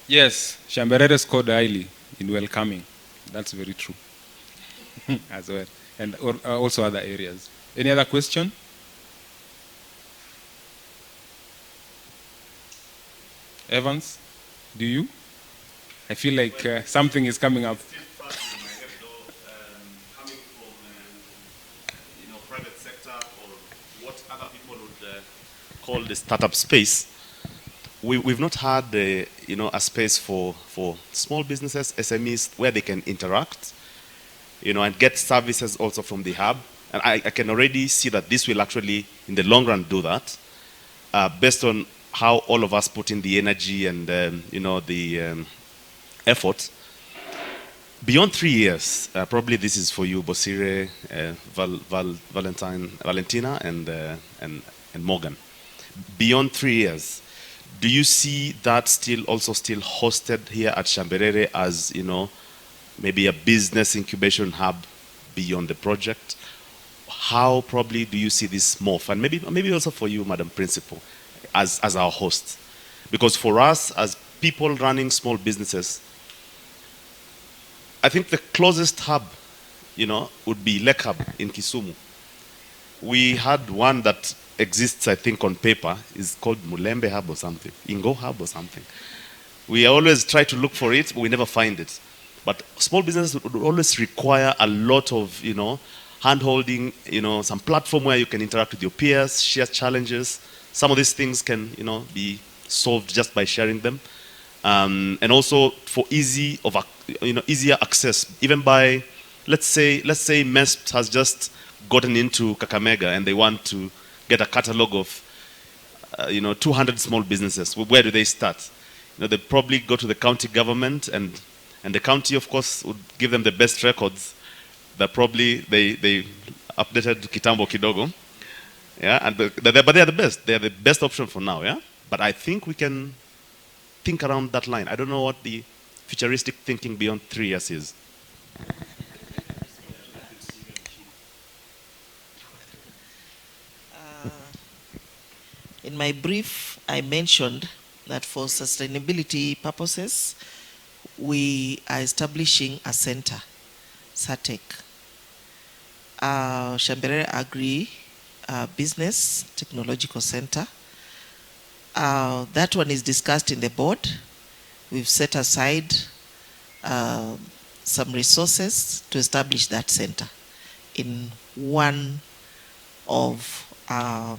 Yes, Shamberere scored highly in welcoming. That's very true as well. And also other areas. Any other question? Evans, do you? I feel like something is coming up. Private sector or what other people would call the startup space. We've not had a space for small businesses, SMEs, where they can interact, and get services also from the hub. And I can already see that this will actually, in the long run, do that, based on how all of us put in the energy and the effort. Beyond 3 years, probably this is for you, Bosire, Valentina, and Morgan. beyond 3 years, do you see that still hosted here at Shamberere as, maybe a business incubation hub beyond the project? How probably do you see this morph? And maybe also for you, Madam Principal, as our host. Because for us, as people running small businesses, I think the closest hub, would be Lake Hub in Kisumu. We had one that exists, I think, on paper, is called Mulembe Hub or something, Ingo Hub or something. We always try to look for it, but we never find it. But small businesses would always require a lot of, hand-holding, some platform where you can interact with your peers, share challenges. Some of these things can, be solved just by sharing them. And also for easier access, even by, let's say MESP has just gotten into Kakamega and they want to get a catalog of, 200 small businesses. Where do they start? They probably go to the county government, and the county, of course, would give them the best records. That probably they updated Kitambo Kidogo, yeah, but they are the best. They are the best option for now, yeah. But I think we can think around that line. I don't know what the futuristic thinking beyond 3 years is. In my brief, I mentioned that for sustainability purposes, we are establishing a center, SATEC, Shamberere Agri Business Technological Center. That one is discussed in the board. We've set aside some resources to establish that center in one of our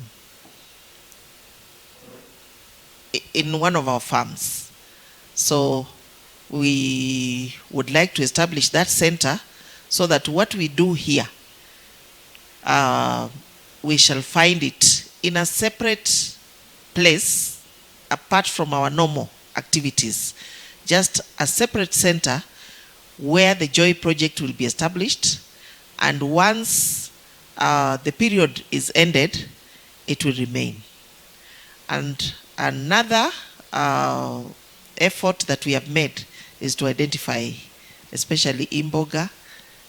farms. So we would like to establish that center so that what we do here, we shall find it in a separate place apart from our normal activities. Just a separate center where the Joy project will be established, and once the period is ended, it will remain. And another effort that we have made is to identify especially Imboga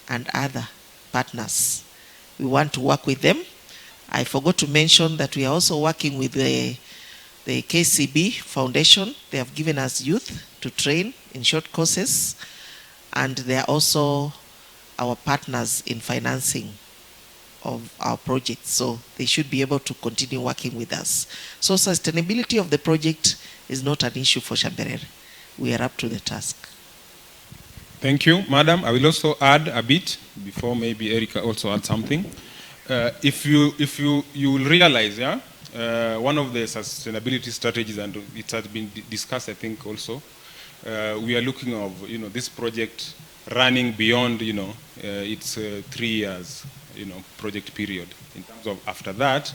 and other partners. We want to work with them. I forgot to mention that we are also working with the KCB Foundation. They have given us youth to train in short courses, and they are also our partners in financing of our projects, so they should be able to continue working with us. So sustainability of the project is not an issue for Shamberere. We are up to the task. Thank you, Madam. I will also add a bit before maybe Erica also add something. If you will realize, yeah, one of the sustainability strategies, and it has been discussed, I think, also, we are looking of this project running beyond its 3 years project period. In terms of after that,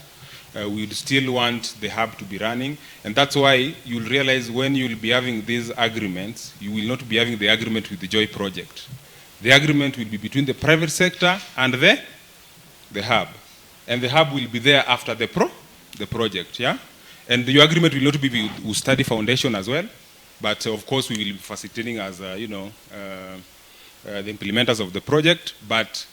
we will still want the hub to be running, and that's why you'll realize when you'll be having these agreements, you will not be having the agreement with the Joy project. The agreement will be between the private sector and the hub, and the hub will be there after the project, yeah. And your agreement will not be with Study Foundation as well, but of course we will be facilitating as the implementers of the project, but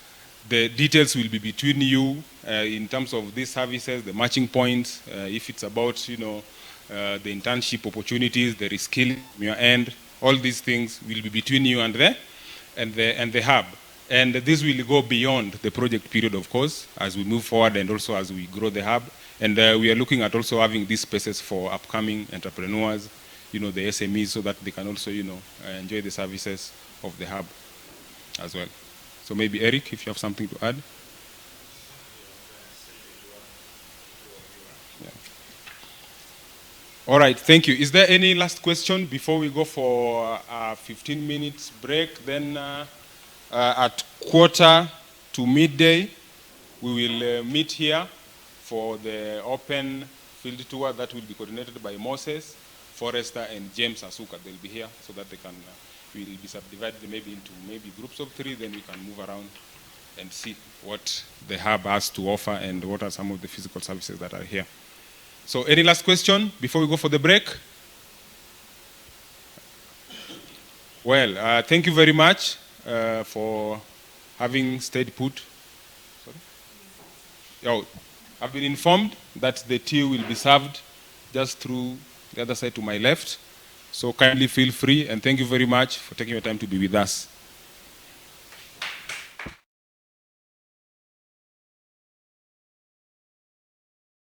the details will be between you in terms of these services, the matching points, if it's about the internship opportunities, the reskilling from your end, all these things will be between you and the hub. And this will go beyond the project period, of course, as we move forward and also as we grow the hub. And we are looking at also having these spaces for upcoming entrepreneurs, the SMEs, so that they can also enjoy the services of the hub as well. So maybe Eric, if you have something to add. Yeah. All right, thank you. Is there any last question before we go for a 15 minutes break? Then at 1:45 midday, we will meet here for the open field tour that will be coordinated by Moses, Forrester, and James Asuka. They'll be here so that they can, we will be subdivided maybe into groups of 3, then we can move around and see what the hub has to offer and what are some of the physical services that are here. So any last question before we go for the break? Well, thank you very much for having stayed put. Sorry? Oh, I've been informed that the tea will be served just through the other side to my left. So kindly feel free, and thank you very much for taking your time to be with us.